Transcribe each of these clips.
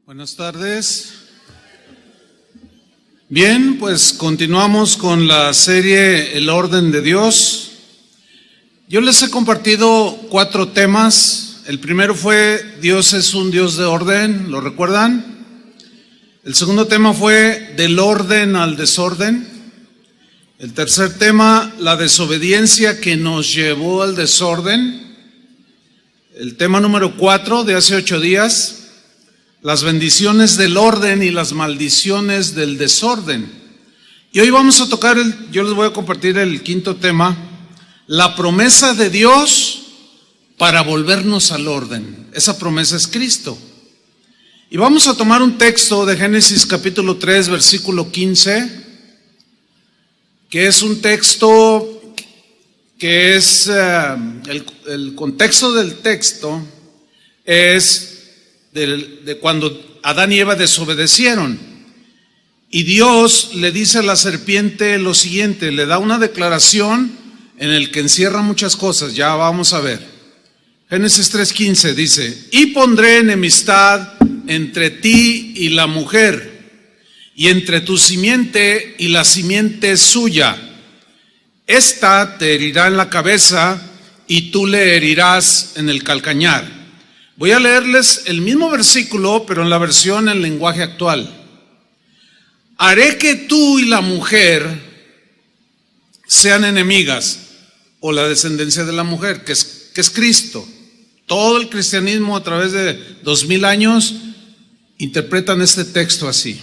Buenas tardes. Bien, pues continuamos con la serie El orden de Dios. Yo les he compartido 4 temas. El primero fue Dios es un Dios de orden, ¿lo recuerdan? El segundo tema fue del orden al desorden. El tercer tema, la desobediencia que nos llevó al desorden. El tema número 4 de hace 8 días, las bendiciones del orden y las maldiciones del desorden. Y hoy vamos a tocar, yo les voy a compartir el 5º tema, la promesa de Dios para volvernos al orden. Esa promesa es Cristo. Y vamos a tomar un texto de Génesis capítulo 3, versículo 15, que es un texto que es, el contexto del texto es de cuando Adán y Eva desobedecieron. Y Dios le dice a la serpiente lo siguiente, le da una declaración en el que encierra muchas cosas, ya vamos a ver. Génesis 3:15 dice, y pondré enemistad entre ti y la mujer, y entre tu simiente y la simiente suya. Esta te herirá en la cabeza y tú le herirás en el calcañar. Voy a leerles el mismo versículo, pero en la versión en lenguaje actual. Haré que tú y la mujer sean enemigas, o la descendencia de la mujer, que es Cristo. Todo el cristianismo a través de 2000 años interpretan este texto así.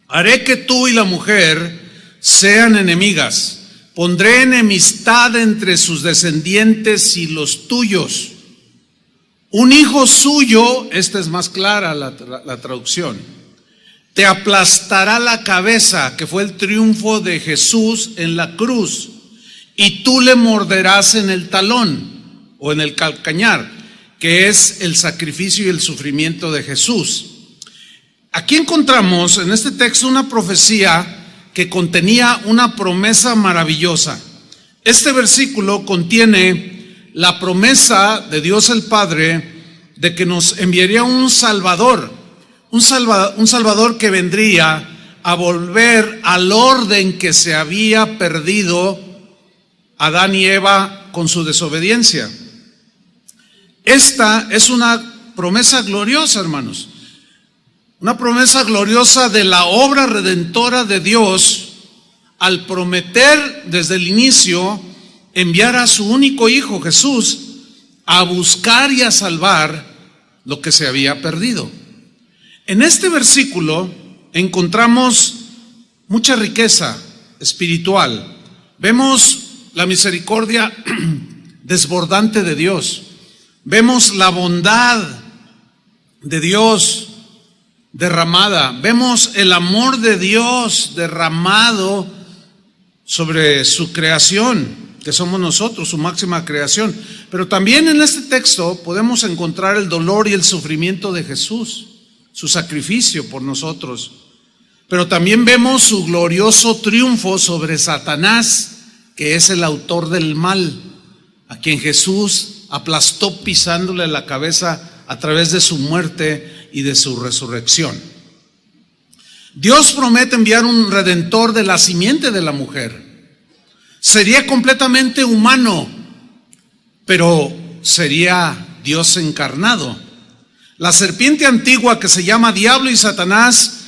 Haré que tú y la mujer sean enemigas. Pondré enemistad entre sus descendientes y los tuyos. Un hijo suyo, esta es más clara la traducción, te aplastará la cabeza, que fue el triunfo de Jesús en la cruz, y tú le morderás en el talón o en el calcañar, que es el sacrificio y el sufrimiento de Jesús. Aquí encontramos en este texto una profecía que contenía una promesa maravillosa. Este versículo contiene la promesa de Dios el Padre de que nos enviaría un Salvador que vendría a volver al orden que se había perdido Adán y Eva con su desobediencia. Esta es una promesa gloriosa, hermanos, una promesa gloriosa de la obra redentora de Dios al prometer desde el inicio enviar a su único hijo Jesús a buscar y a salvar lo que se había perdido. En este versículo encontramos mucha riqueza espiritual. Vemos la misericordia desbordante de Dios. Vemos la bondad de Dios derramada. Vemos el amor de Dios derramado sobre su creación, que somos nosotros, su máxima creación. Pero también en este texto podemos encontrar el dolor y el sufrimiento de Jesús, su sacrificio por nosotros. Pero también vemos su glorioso triunfo sobre Satanás, que es el autor del mal, a quien Jesús aplastó pisándole la cabeza a través de su muerte y de su resurrección. Dios promete enviar un redentor de la simiente de la mujer. Sería completamente humano, pero sería Dios encarnado. La serpiente antigua que se llama Diablo y Satanás,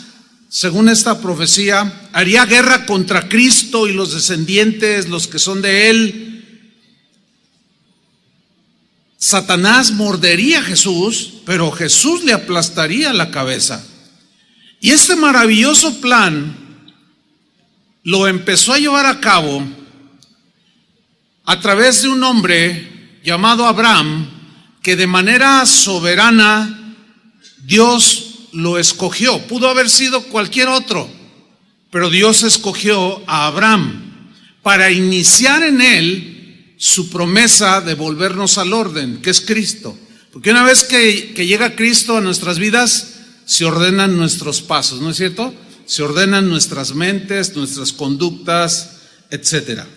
según esta profecía, haría guerra contra Cristo y los descendientes, los que son de él. Satanás mordería a Jesús, pero Jesús le aplastaría la cabeza. Y este maravilloso plan lo empezó a llevar a cabo a través de un hombre llamado Abraham, que de manera soberana Dios lo escogió. Pudo haber sido cualquier otro, pero Dios escogió a Abraham para iniciar en él su promesa de volvernos al orden, que es Cristo. Porque una vez que llega Cristo a nuestras vidas, se ordenan nuestros pasos, ¿no es cierto? Se ordenan nuestras mentes, nuestras conductas, etcétera.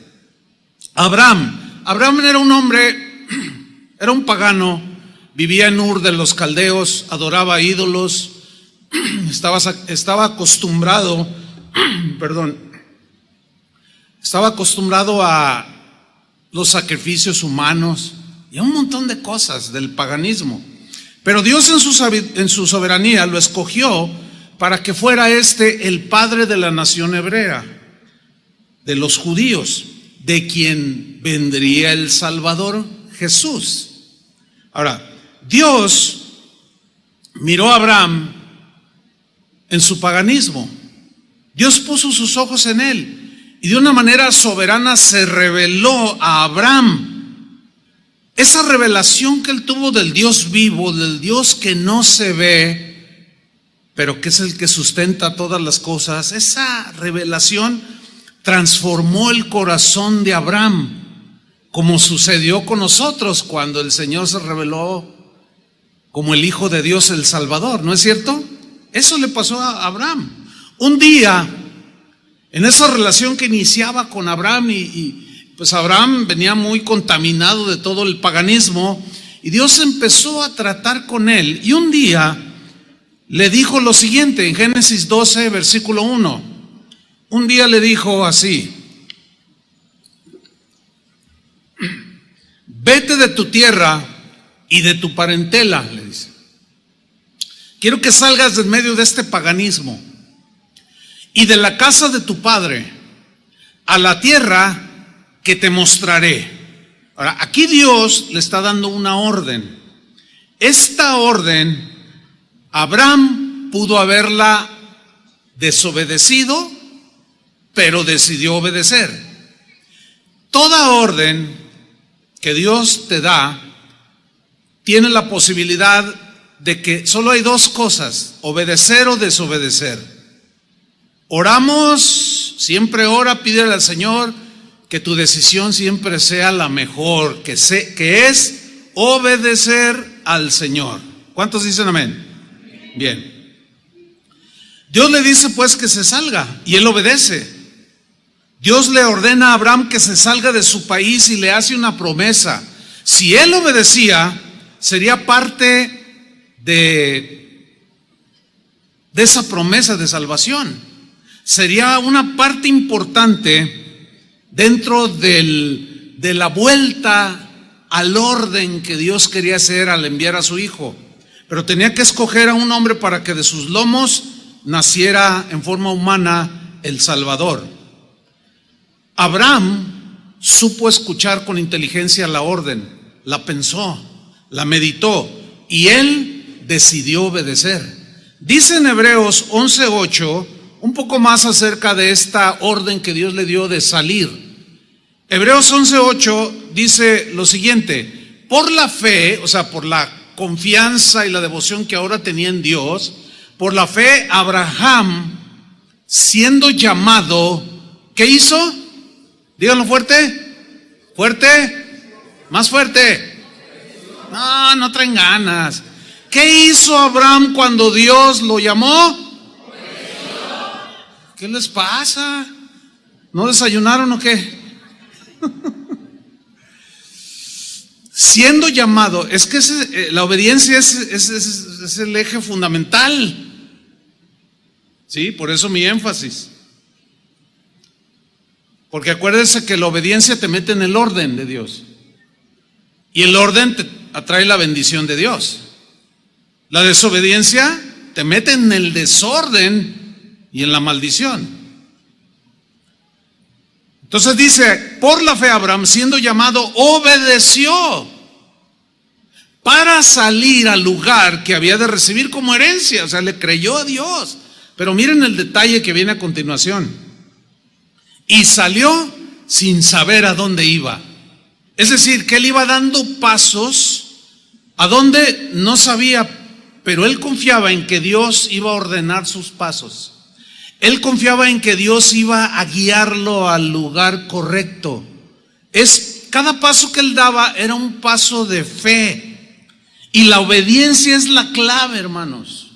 Abraham era un hombre, era un pagano, vivía en Ur de los Caldeos, adoraba ídolos, estaba acostumbrado, perdón, estaba acostumbrado a los sacrificios humanos y a un montón de cosas del paganismo. Pero Dios en su soberanía lo escogió para que fuera el padre de la nación hebrea, de los judíos, de quien vendría el Salvador, Jesús. Ahora, Dios miró a Abraham en su paganismo. Dios puso sus ojos en él y de una manera soberana se reveló a Abraham. Esa revelación que él tuvo del Dios vivo, del Dios que no se ve, pero que es el que sustenta todas las cosas, esa revelación transformó el corazón de Abraham, como sucedió con nosotros cuando el Señor se reveló como el Hijo de Dios, el Salvador, ¿no es cierto? Eso le pasó a Abraham. Un día, en esa relación que iniciaba con Abraham, pues Abraham venía muy contaminado de todo el paganismo, y Dios empezó a tratar con él, y un día le dijo lo siguiente, en Génesis 12, versículo 1. Un día le dijo así: vete de tu tierra y de tu parentela, le dice. Quiero que salgas del medio de este paganismo y de la casa de tu padre a la tierra que te mostraré. Ahora, aquí Dios le está dando una orden. Esta orden, Abraham pudo haberla desobedecido, pero decidió obedecer. Toda orden que Dios te da tiene la posibilidad de que solo hay dos cosas: obedecer o desobedecer. Oramos, siempre ora, pídele al Señor que tu decisión siempre sea la mejor, que es obedecer al Señor. ¿Cuántos dicen amén? Bien. Dios le dice pues que se salga y él obedece. Dios le ordena a Abraham que se salga de su país y le hace una promesa. Si él obedecía, sería parte de esa promesa de salvación. Sería una parte importante dentro de la vuelta al orden que Dios quería hacer al enviar a su hijo. Pero tenía que escoger a un hombre para que de sus lomos naciera en forma humana el Salvador. Abraham supo escuchar con inteligencia la orden, la pensó, la meditó y él decidió obedecer. Dice en Hebreos 11:8 un poco más acerca de esta orden que Dios le dio de salir. Hebreos 11:8 dice lo siguiente: por la fe, o sea, por la confianza y la devoción que ahora tenía en Dios, por la fe Abraham, siendo llamado, ¿qué hizo? Díganlo fuerte, fuerte, más fuerte. No traen ganas. ¿Qué hizo Abraham cuando Dios lo llamó? ¿Qué les pasa? ¿No desayunaron o qué? Siendo llamado, es que la obediencia es el eje fundamental. Sí, por eso mi énfasis. Porque acuérdense que la obediencia te mete en el orden de Dios. Y el orden te atrae la bendición de Dios. La desobediencia te mete en el desorden y en la maldición. Entonces dice, por la fe Abraham, siendo llamado, obedeció para salir al lugar que había de recibir como herencia. O sea, le creyó a Dios. Pero miren el detalle que viene a continuación. Y salió sin saber a dónde iba. Es decir, que él iba dando pasos a donde no sabía, pero él confiaba en que Dios iba a ordenar sus pasos. Él confiaba en que Dios iba a guiarlo al lugar correcto. Cada paso que él daba era un paso de fe. Y la obediencia es la clave, hermanos,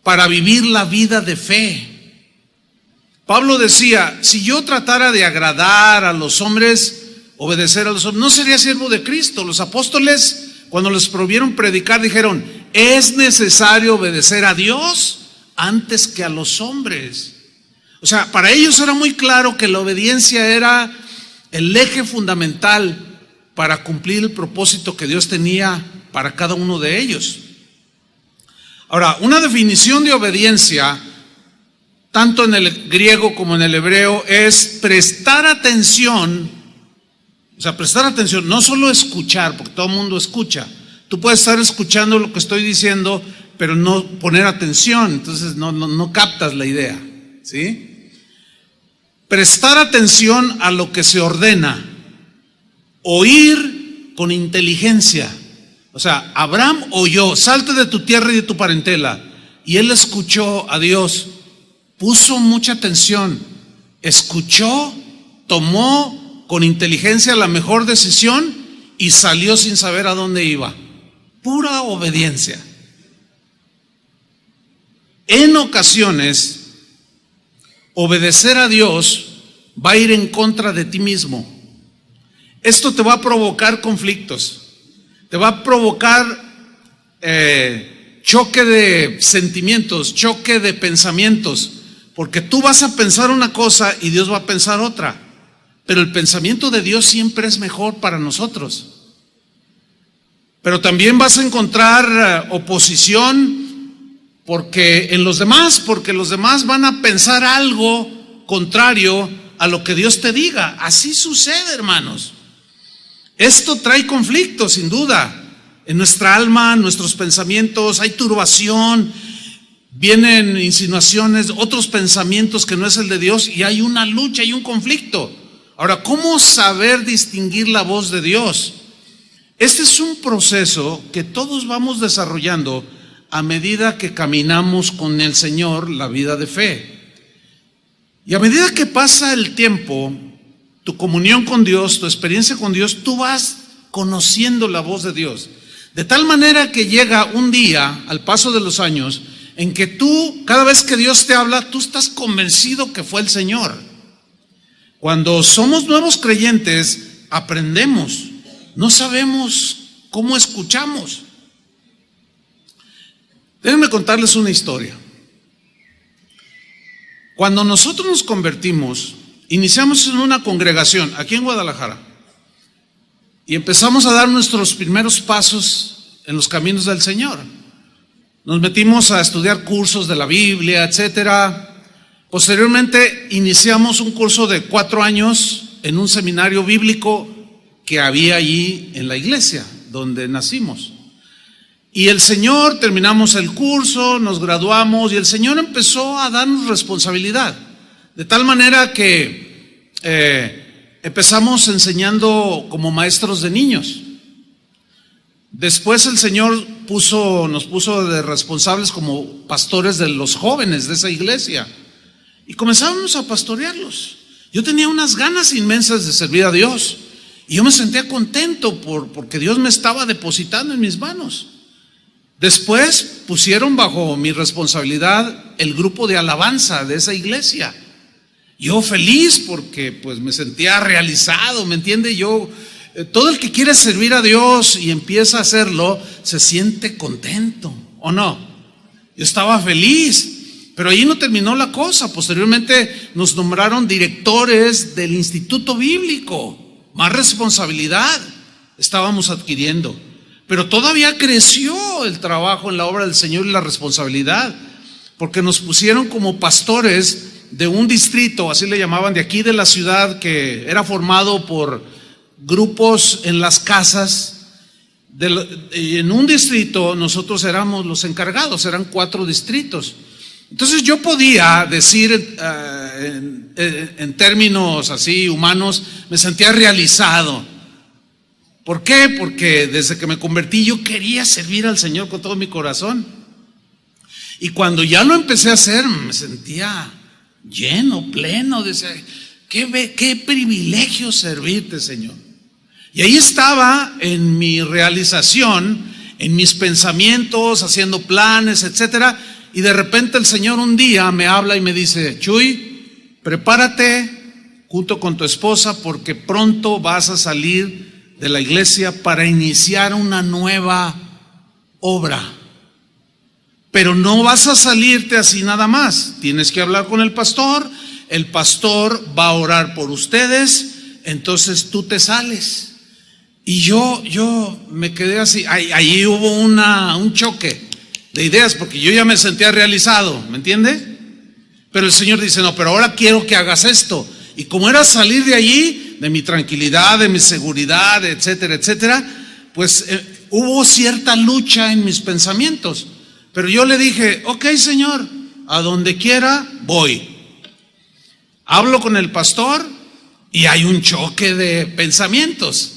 para vivir la vida de fe. Pablo decía, si yo tratara de agradar a los hombres, obedecer a los hombres, no sería siervo de Cristo. Los apóstoles, cuando les provieron predicar, dijeron, ¿es necesario obedecer a Dios antes que a los hombres. O sea, para ellos era muy claro que la obediencia era el eje fundamental para cumplir el propósito que Dios tenía para cada uno de ellos. Ahora, una definición de obediencia, tanto en el griego como en el hebreo, es prestar atención. O sea, prestar atención, no solo escuchar, porque todo el mundo escucha. Tú puedes estar escuchando lo que estoy diciendo, pero no poner atención, entonces no captas la idea, ¿sí? Prestar atención a lo que se ordena, oír con inteligencia. O sea, Abraham oyó, salte de tu tierra y de tu parentela, y él escuchó a Dios, puso mucha atención, escuchó, tomó con inteligencia la mejor decisión y salió sin saber a dónde iba. Pura obediencia. En ocasiones, obedecer a Dios va a ir en contra de ti mismo. Esto te va a provocar conflictos, te va a provocar choque de sentimientos, choque de pensamientos, porque tú vas a pensar una cosa y Dios va a pensar otra, pero el pensamiento de Dios siempre es mejor para nosotros. Pero también vas a encontrar oposición porque los demás van a pensar algo contrario a lo que Dios te diga. Así sucede, hermanos. Esto trae conflicto, sin duda, en nuestra alma, en nuestros pensamientos. Hay turbación, vienen insinuaciones, otros pensamientos que no es el de Dios, y hay una lucha, hay un conflicto. Ahora, ¿cómo saber distinguir la voz de Dios? Este es un proceso que todos vamos desarrollando a medida que caminamos con el Señor la vida de fe. Y a medida que pasa el tiempo, tu comunión con Dios, tu experiencia con Dios, tú vas conociendo la voz de Dios. De tal manera que llega un día, al paso de los años, en que tú, cada vez que Dios te habla, tú estás convencido que fue el Señor. Cuando somos nuevos creyentes, aprendemos, no sabemos cómo escuchamos. Déjenme contarles una historia. Cuando nosotros nos convertimos, iniciamos en una congregación aquí en Guadalajara y empezamos a dar nuestros primeros pasos en los caminos del Señor. Nos metimos a estudiar cursos de la Biblia, etcétera. Posteriormente iniciamos un curso de 4 años en un seminario bíblico que había allí en la iglesia donde nacimos. Y el Señor, terminamos el curso, nos graduamos y el Señor empezó a darnos responsabilidad. De tal manera que empezamos enseñando como maestros de niños. Después el Señor nos puso de responsables como pastores de los jóvenes de esa iglesia. Y comenzamos a pastorearlos. Yo tenía unas ganas inmensas de servir a Dios. Y yo me sentía contento porque Dios me estaba depositando en mis manos. Después pusieron bajo mi responsabilidad el grupo de alabanza de esa iglesia. Yo feliz porque pues me sentía realizado, ¿me entiende? Todo el que quiere servir a Dios y empieza a hacerlo, se siente contento, ¿o no? Yo estaba feliz, pero ahí no terminó la cosa. Posteriormente nos nombraron directores del Instituto Bíblico. Más responsabilidad estábamos adquiriendo. Pero todavía creció el trabajo en la obra del Señor y la responsabilidad, porque nos pusieron como pastores de un distrito, así le llamaban, de aquí de la ciudad, que era formado por grupos en las casas. En un distrito nosotros éramos los encargados, eran 4 distritos. Entonces yo podía decir en términos así humanos, me sentía realizado. ¿Por qué? Porque desde que me convertí yo quería servir al Señor con todo mi corazón. Y cuando ya lo empecé a hacer, me sentía lleno, pleno. Decía, qué privilegio servirte, Señor. Y ahí estaba en mi realización, en mis pensamientos, haciendo planes, etcétera. Y de repente el Señor un día me habla y me dice, Chuy, prepárate junto con tu esposa porque pronto vas a salir de la iglesia para iniciar una nueva obra. Pero no vas a salirte así nada más. Tienes que hablar con el pastor va a orar por ustedes, entonces tú te sales. Y yo me quedé así, ahí hubo un choque de ideas, porque yo ya me sentía realizado, ¿me entiende? Pero el Señor dice, no, pero ahora quiero que hagas esto. Y como era salir de allí, de mi tranquilidad, de mi seguridad, etcétera, etcétera, pues hubo cierta lucha en mis pensamientos. Pero yo le dije, ok, Señor, a donde quiera voy. Hablo con el pastor y hay un choque de pensamientos,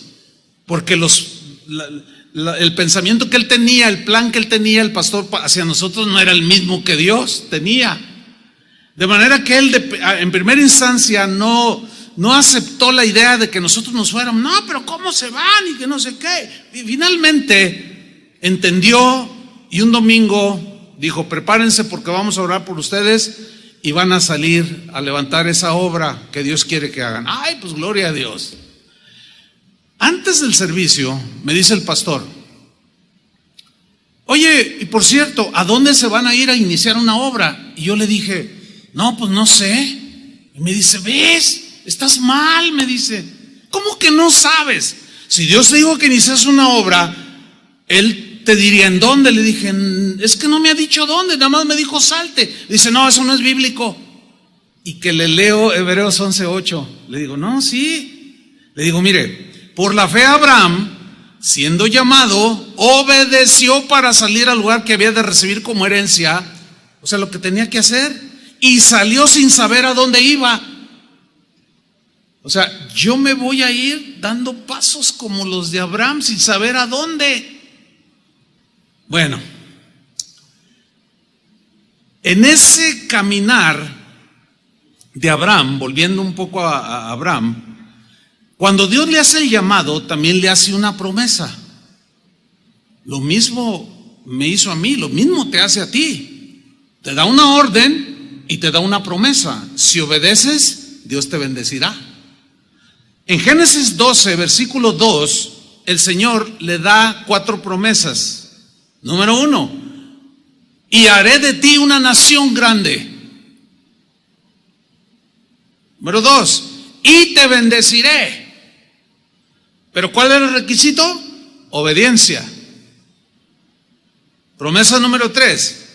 porque el pensamiento que él tenía, el plan que él tenía, el pastor hacia nosotros no era el mismo que Dios tenía. De manera que él en primera instancia no aceptó la idea de que nosotros nos fuéramos. No, pero ¿cómo se van? Y que no sé qué. Y finalmente entendió y un domingo dijo, prepárense porque vamos a orar por ustedes y van a salir a levantar esa obra que Dios quiere que hagan. Ay, pues gloria a Dios. Antes del servicio me dice el pastor, oye, y por cierto, ¿a dónde se van a ir a iniciar una obra? Y yo le dije, no, pues no sé. Y me dice, ¿ves? Estás mal, me dice. ¿Cómo que no sabes? Si Dios te dijo que inicias una obra, Él te diría en dónde. Le dije, es que no me ha dicho dónde, nada más me dijo salte. Dice, no, eso no es bíblico. Y que le leo Hebreos 11:8. Le digo, no, sí. Le digo, mire, por la fe Abraham, siendo llamado, obedeció para salir al lugar que había de recibir como herencia, o sea, lo que tenía que hacer, y salió sin saber a dónde iba. O sea, yo me voy a ir dando pasos como los de Abraham sin saber a dónde. Bueno, en ese caminar de Abraham, volviendo un poco a Abraham, cuando Dios le hace el llamado, también le hace una promesa. Lo mismo me hizo a mí, lo mismo te hace a ti. Te da una orden y te da una promesa. Si obedeces, Dios te bendecirá. En Génesis 12, versículo 2, el Señor le da 4 promesas. Número 1, y haré de ti una nación grande. Número 2, y te bendeciré. ¿Pero cuál era el requisito? Obediencia. Promesa número 3,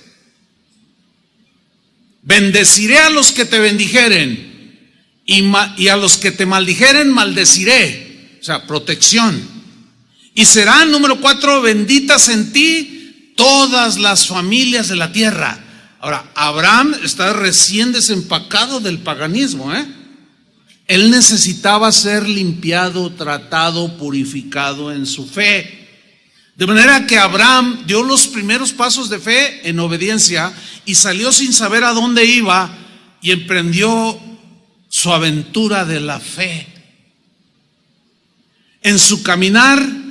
bendeciré a los que te bendijeren y a los que te maldijeren maldeciré. O sea, protección. Y serán, número 4, benditas en ti todas las familias de la tierra. Ahora, Abraham está recién desempacado del paganismo, Él necesitaba ser limpiado, tratado, purificado en su fe. De manera que Abraham dio los primeros pasos de fe en obediencia y salió sin saber a dónde iba y emprendió su aventura de la fe. En su caminar,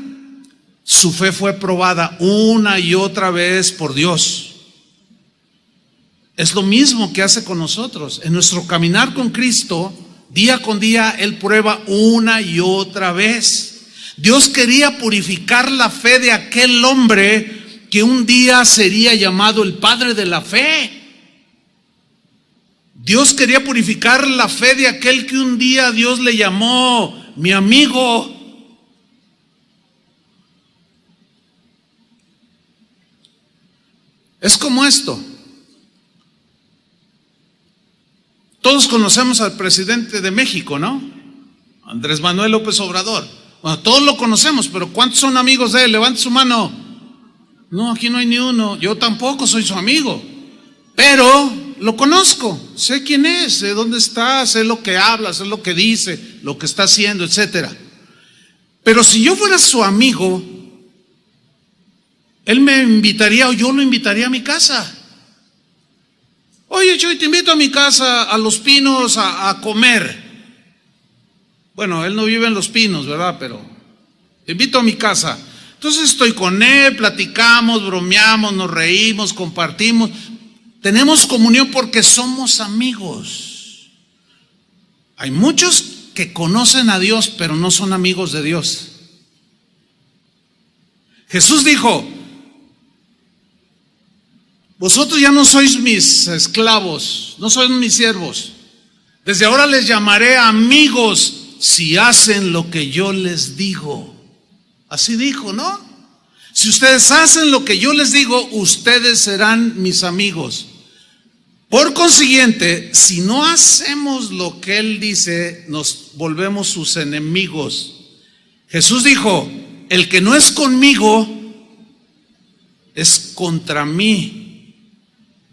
su fe fue probada una y otra vez por Dios. Es lo mismo que hace con nosotros. En nuestro caminar con Cristo, día con día, Él prueba una y otra vez. Dios quería purificar la fe de aquel hombre que un día sería llamado el padre de la fe. Dios quería purificar la fe de aquel que un día Dios le llamó mi amigo. Es como esto. Todos conocemos al presidente de México, ¿no? Andrés Manuel López Obrador. Bueno, todos lo conocemos, pero ¿cuántos son amigos de él? Levante su mano. No, aquí no hay ni uno. Yo tampoco soy su amigo, pero lo conozco, sé quién es, sé dónde está, sé lo que habla, sé lo que dice, lo que está haciendo, etcétera. Pero si yo fuera su amigo, él me invitaría o yo lo invitaría a mi casa. Oye, Chuy, te invito a mi casa, a Los Pinos, a comer. Bueno, él no vive en Los Pinos, ¿verdad? Pero te invito a mi casa. Entonces estoy con él, platicamos, bromeamos, nos reímos, compartimos. Tenemos comunión porque somos amigos. Hay muchos que conocen a Dios, pero no son amigos de Dios. Jesús dijo, vosotros ya no sois mis esclavos, no sois mis siervos. Desde ahora les llamaré amigos si hacen lo que yo les digo. Así dijo, ¿no? Si ustedes hacen lo que yo les digo, ustedes serán mis amigos. Por consiguiente, si no hacemos lo que Él dice, nos volvemos sus enemigos. Jesús dijo, el que no es conmigo es contra mí.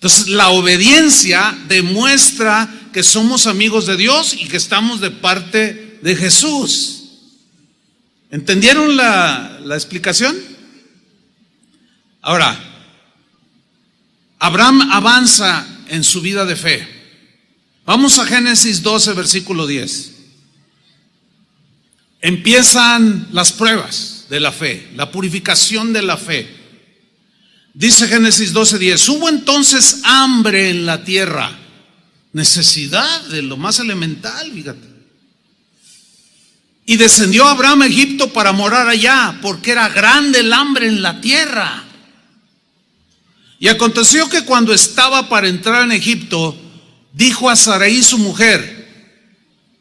Entonces, la obediencia demuestra que somos amigos de Dios y que estamos de parte de Jesús. ¿Entendieron la explicación? Ahora, Abraham avanza en su vida de fe. Vamos a Génesis 12, versículo 10. Empiezan las pruebas de la fe, la purificación de la fe. Dice Génesis 12:10, hubo entonces hambre en la tierra, necesidad de lo más elemental, fíjate. Y descendió Abraham a Egipto para morar allá, porque era grande el hambre en la tierra. Y aconteció que cuando estaba para entrar en Egipto, dijo a Sarai su mujer,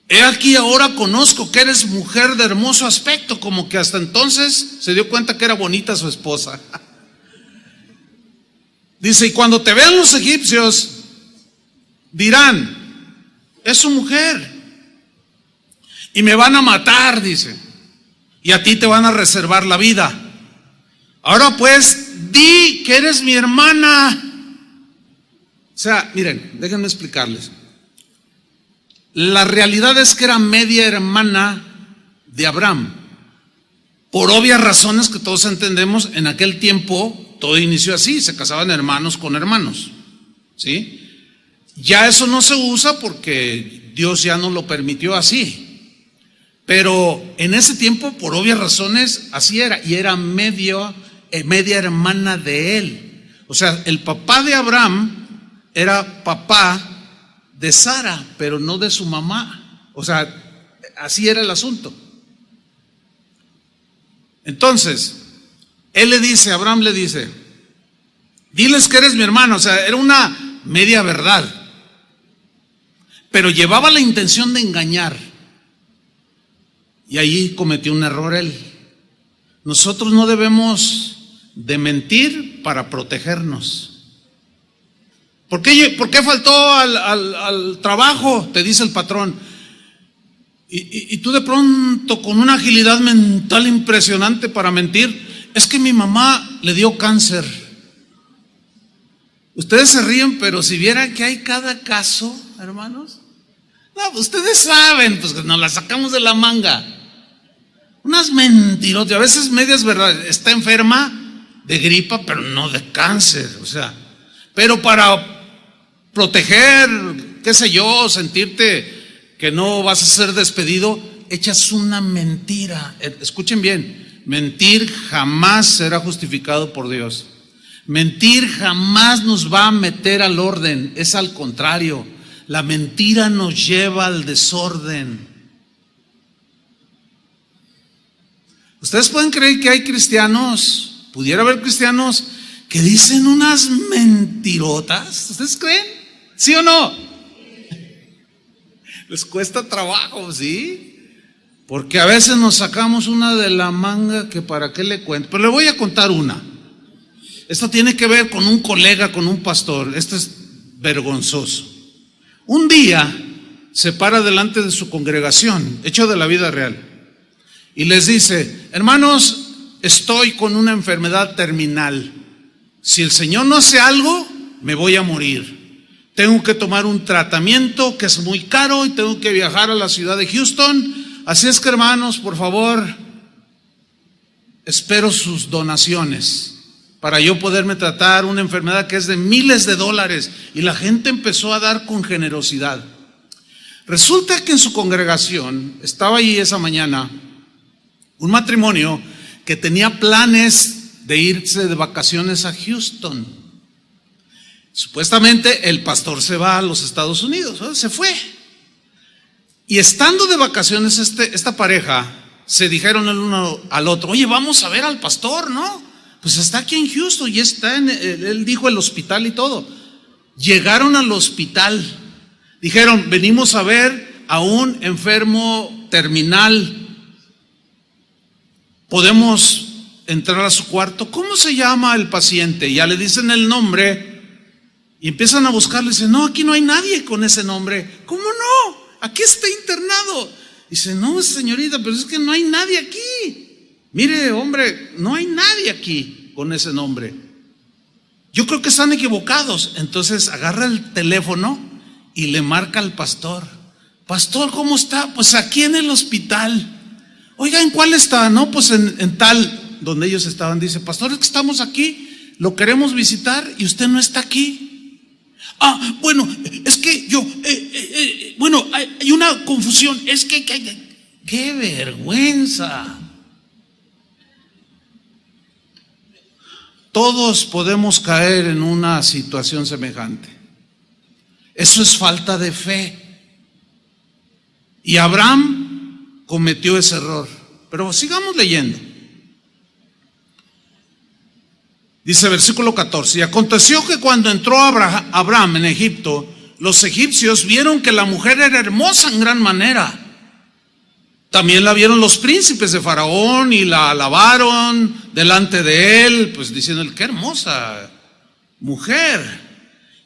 he aquí ahora conozco que eres mujer de hermoso aspecto, como que hasta entonces se dio cuenta que era bonita su esposa. Dice, y cuando te vean los egipcios, dirán, es su mujer, y me van a matar, dice, y a ti te van a reservar la vida. Ahora pues, di que eres mi hermana. O sea, miren, déjenme explicarles. La realidad es que era media hermana de Abraham. Por obvias razones que todos entendemos, en aquel tiempo todo inició así, se casaban hermanos con hermanos, ¿sí? Ya eso no se usa porque Dios ya no lo permitió así. Pero en ese tiempo, por obvias razones, así era. Y era media hermana de él. O sea, el papá de Abraham era papá de Sara, pero no de su mamá. O sea, así era el asunto. Entonces, Abraham le dice, diles que eres mi hermano. O sea, era una media verdad, pero llevaba la intención de engañar. Y ahí cometió un error él. Nosotros no debemos de mentir para protegernos. ¿Por qué faltó al trabajo? Te dice el patrón. Y tú de pronto con una agilidad mental impresionante para mentir, es que mi mamá le dio cáncer. Ustedes se ríen, pero si vieran que hay cada caso, hermanos, no, ustedes saben, pues que nos la sacamos de la manga. Unas mentirotas, a veces medias verdades. Está enferma de gripa, pero no de cáncer, o sea, pero para proteger, qué sé yo, sentirte que no vas a ser despedido, echas una mentira. Escuchen bien, mentir jamás será justificado por Dios. Mentir jamás nos va a meter al orden, es al contrario, la mentira nos lleva al desorden. Ustedes pueden creer que hay cristianos, pudiera haber cristianos que dicen unas mentirotas. ¿Ustedes creen? ¿Sí o no? Les cuesta trabajo, ¿sí? Porque a veces nos sacamos una de la manga que para qué le cuento. Pero le voy a contar una. Esto tiene que ver con un colega, con un pastor. Esto es vergonzoso. Un día se para delante de su congregación, hecho de la vida real, y les dice, hermanos, estoy con una enfermedad terminal. Si el Señor no hace algo, me voy a morir. Tengo que tomar un tratamiento que es muy caro y tengo que viajar a la ciudad de Houston. Así es que, hermanos, por favor, espero sus donaciones para yo poderme tratar una enfermedad que es de miles de dólares. Y la gente empezó a dar con generosidad. Resulta que en su congregación estaba allí esa mañana un matrimonio que tenía planes de irse de vacaciones a Houston. Supuestamente el pastor se va a los Estados Unidos, ¿no? Se fue. Y estando de vacaciones esta pareja, se dijeron el uno al otro, oye, vamos a ver al pastor, ¿no? Pues está aquí en Houston y está él dijo el hospital y todo. Llegaron al hospital, dijeron, venimos a ver a un enfermo terminal. ¿Podemos entrar a su cuarto? ¿Cómo se llama el paciente? Ya le dicen el nombre y empiezan a buscarle. Dicen, no, aquí no hay nadie con ese nombre. ¿Cómo no? Aquí está internado. Dice, no, señorita, pero es que no hay nadie aquí. Mire, hombre, no hay nadie aquí con ese nombre. Yo creo que están equivocados. Entonces agarra el teléfono y le marca al pastor. Pastor, ¿cómo está? Pues aquí en el hospital. Oiga, ¿en cuál está? No, pues en tal, donde ellos estaban. Dice, pastor, es que estamos aquí, lo queremos visitar y usted no está aquí. Ah, bueno, es que yo, bueno, hay una confusión. Es que ¡qué vergüenza! Todos podemos caer en una situación semejante. Eso es falta de fe. Y Abraham cometió ese error. Pero sigamos leyendo. Dice versículo 14: y aconteció que cuando entró Abraham en Egipto, los egipcios vieron que la mujer era hermosa en gran manera. También la vieron los príncipes de Faraón y la alabaron delante de él, pues diciendo, qué hermosa mujer.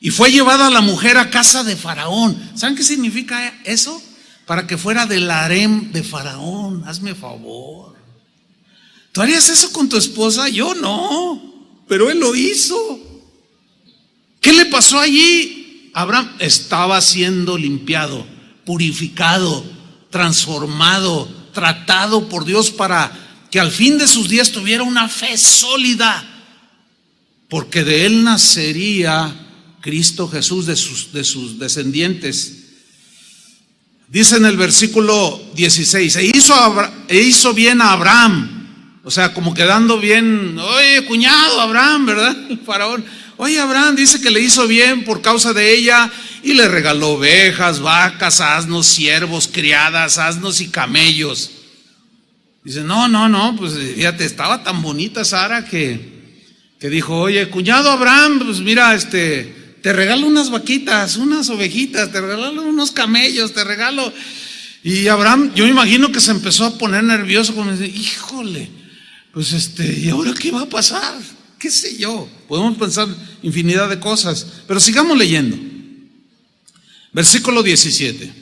Y fue llevada la mujer a casa de Faraón. ¿Saben qué significa eso? Para que fuera del harem de Faraón. Hazme favor. ¿Tú harías eso con tu esposa? Yo no, pero él lo hizo. ¿Qué le pasó allí? Abraham estaba siendo limpiado, purificado, transformado, tratado por Dios para que al fin de sus días tuviera una fe sólida, porque de él nacería Cristo Jesús, de sus descendientes. Dice en el versículo 16: e hizo bien a Abraham, o sea, como quedando bien. Oye, cuñado Abraham, ¿verdad? El faraón, oye, Abraham, dice que le hizo bien por causa de ella, y le regaló ovejas, vacas, asnos, siervos, criadas, asnos y camellos. Dice, no, pues fíjate, estaba tan bonita Sara que dijo, oye, cuñado Abraham, pues mira, te regalo unas vaquitas, unas ovejitas, te regalo unos camellos, te regalo. Y Abraham, yo me imagino que se empezó a poner nervioso, como dice, híjole, pues ¿y ahora qué va a pasar? ¿Qué sé yo? Podemos pensar infinidad de cosas, pero sigamos leyendo. Versículo 17: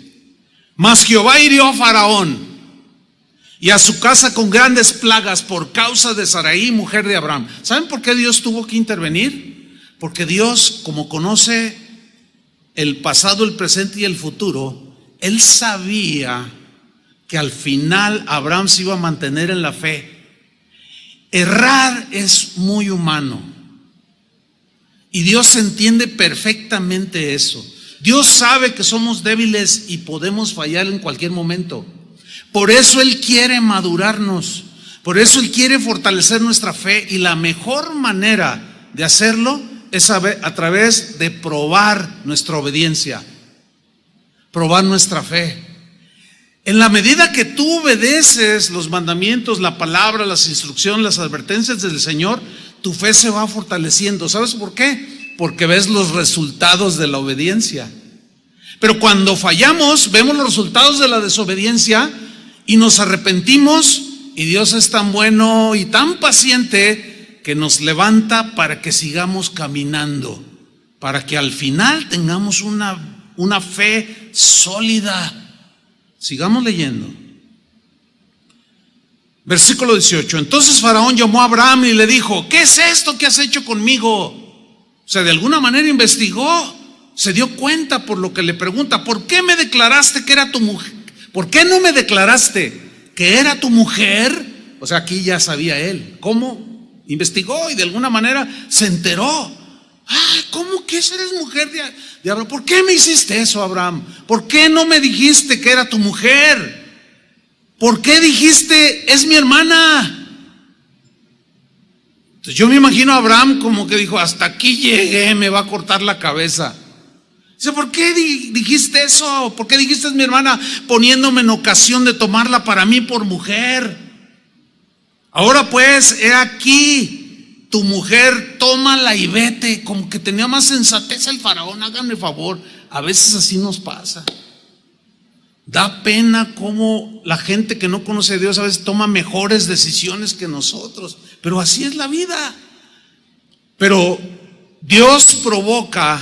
mas Jehová hirió a Faraón y a su casa con grandes plagas por causa de Sarai, mujer de Abraham. ¿Saben por qué Dios tuvo que intervenir? Porque Dios, como conoce el pasado, el presente y el futuro, Él sabía que al final Abraham se iba a mantener en la fe. Errar es muy humano y Dios entiende perfectamente eso. Dios sabe que somos débiles y podemos fallar en cualquier momento. Por eso Él quiere madurarnos, por eso Él quiere fortalecer nuestra fe, y la mejor manera de hacerlo es a través de probar nuestra obediencia, probar nuestra fe. En la medida que tú obedeces los mandamientos, la palabra, las instrucciones, las advertencias del Señor, tu fe se va fortaleciendo. ¿Sabes por qué? Porque ves los resultados de la obediencia. Pero cuando fallamos, vemos los resultados de la desobediencia y nos arrepentimos, y Dios es tan bueno y tan paciente que nos levanta para que sigamos caminando, para que al final tengamos una fe sólida. Sigamos leyendo. Versículo 18: entonces Faraón llamó a Abraham y le dijo, ¿qué es esto que has hecho conmigo? O sea, de alguna manera investigó, se dio cuenta por lo que le pregunta, ¿por qué me declaraste que era tu mujer? ¿Por qué no me declaraste que era tu mujer? O sea, aquí ya sabía él. ¿Cómo? Investigó y de alguna manera se enteró. ¿Cómo que eres mujer de Abraham? ¿Por qué me hiciste eso, Abraham? ¿Por qué no me dijiste que era tu mujer? ¿Por qué dijiste, es mi hermana? Entonces yo me imagino a Abraham como que dijo, hasta aquí llegué, me va a cortar la cabeza. Dice, ¿por qué dijiste eso? ¿Por qué dijiste es mi hermana, poniéndome en ocasión de tomarla para mí por mujer? Ahora pues, he aquí tu mujer, tómala y vete. Como que tenía más sensatez el faraón, háganme favor. A veces así nos pasa. Da pena cómo la gente que no conoce a Dios a veces toma mejores decisiones que nosotros, pero así es la vida. Pero Dios provoca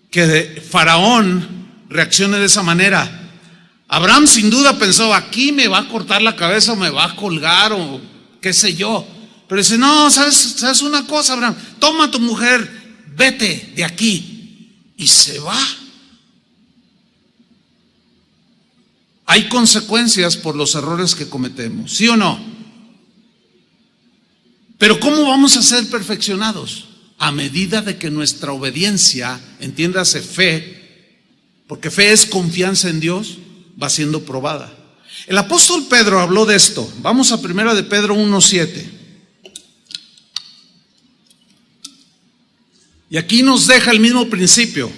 que Faraón reaccione de esa manera. Abraham sin duda pensó, aquí me va a cortar la cabeza o me va a colgar o qué sé yo. Pero dice, no, ¿sabes una cosa, Abraham? Toma a tu mujer, vete de aquí. Y se va. Hay consecuencias por los errores que cometemos, ¿sí o no? Pero ¿cómo vamos a ser perfeccionados? A medida de que nuestra obediencia, entiéndase fe, porque fe es confianza en Dios, va siendo probada. El apóstol Pedro habló de esto. Vamos a 1 de Pedro 1:7. Y aquí nos deja el mismo principio.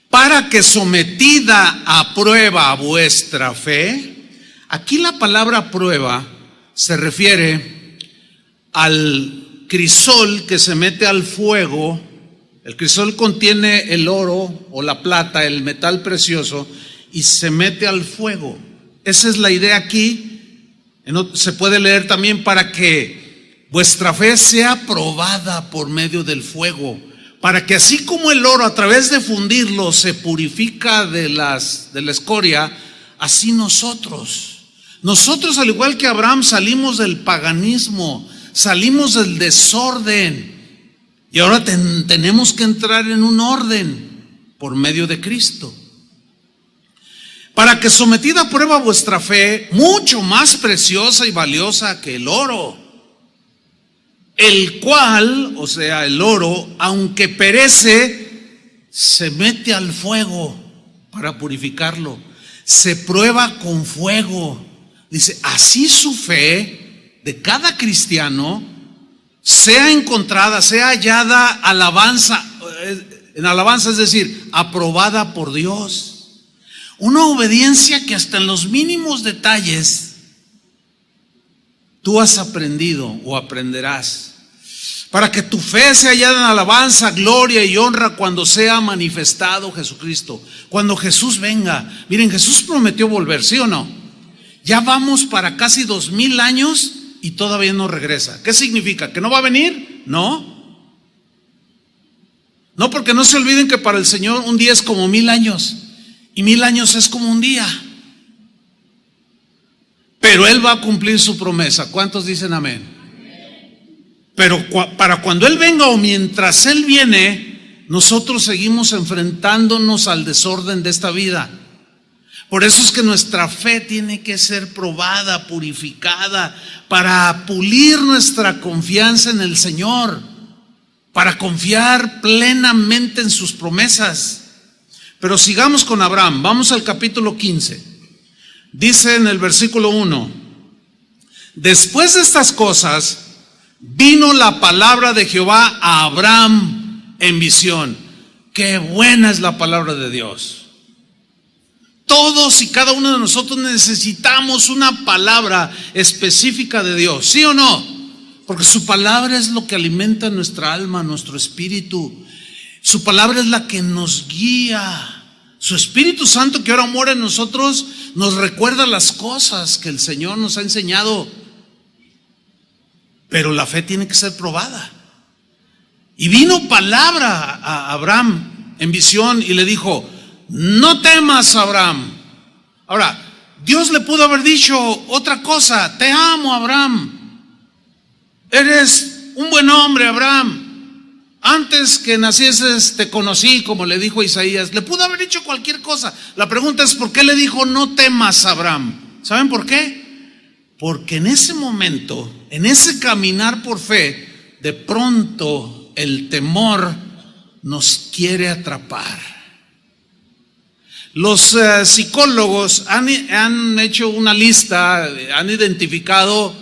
Para que sometida a prueba vuestra fe. Aquí la palabra prueba se refiere al crisol que se mete al fuego. El crisol contiene el oro o la plata, el metal precioso, y se mete al fuego. Esa es la idea aquí. Se puede leer también para que vuestra fe sea probada por medio del fuego, para que así como el oro a través de fundirlo se purifica de la escoria, así nosotros al igual que Abraham salimos del paganismo, salimos del desorden y ahora tenemos que entrar en un orden por medio de Cristo. Para que sometida a prueba vuestra fe, mucho más preciosa y valiosa que el oro, el cual, o sea, el oro, aunque perece, se mete al fuego para purificarlo, se prueba con fuego. Dice, así su fe de cada cristiano sea encontrada, sea hallada en alabanza, es decir, aprobada por Dios. Una obediencia que hasta en los mínimos detalles tú has aprendido o aprenderás. Para que tu fe sea hallada en alabanza, gloria y honra cuando sea manifestado Jesucristo. Cuando Jesús venga. Miren, Jesús prometió volver, ¿sí o no? Ya vamos para casi 2000 años y todavía no regresa. ¿Qué significa? ¿Que no va a venir? No. No, porque no se olviden que para el Señor un día es como 1000 años. Y 1000 años es como un día. Pero Él va a cumplir su promesa. ¿Cuántos dicen amén? Pero para cuando Él venga o mientras Él viene, nosotros seguimos enfrentándonos al desorden de esta vida. Por eso es que nuestra fe tiene que ser probada, purificada, para pulir nuestra confianza en el Señor, para confiar plenamente en sus promesas. Pero sigamos con Abraham, vamos al capítulo 15. Dice en el versículo 1: después de estas cosas, vino la palabra de Jehová a Abraham en visión. Qué buena es la palabra de Dios. Todos y cada uno de nosotros necesitamos una palabra específica de Dios, ¿sí o no? Porque su palabra es lo que alimenta nuestra alma, nuestro espíritu. Su palabra es la que nos guía. Su Espíritu Santo que ahora mora en nosotros nos recuerda las cosas que el Señor nos ha enseñado. Pero la fe tiene que ser probada. Y vino palabra a Abraham en visión y le dijo: no temas, Abraham. Ahora, Dios le pudo haber dicho otra cosa: te amo, Abraham. Eres un buen hombre, Abraham. Antes que nacieses te conocí, como le dijo a Isaías. Le pudo haber dicho cualquier cosa. La pregunta es: ¿por qué le dijo no temas, Abraham? ¿Saben por qué? Porque en ese momento, en ese caminar por fe, de pronto el temor nos quiere atrapar. Los psicólogos han hecho una lista, han identificado,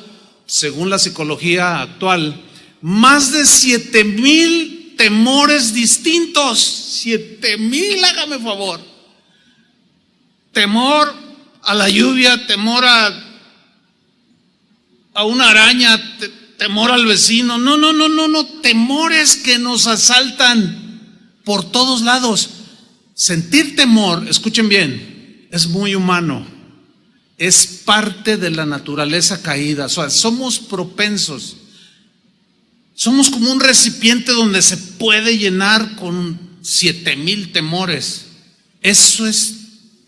según la psicología actual, más de 7000 temores distintos. 7000, hágame favor. Temor a la lluvia, temor a una araña, temor al vecino. No, temores que nos asaltan por todos lados. Sentir temor, escuchen bien, es muy humano. Es parte de la naturaleza caída. O sea, somos propensos. Somos como un recipiente donde se puede llenar con 7,000 temores. Eso es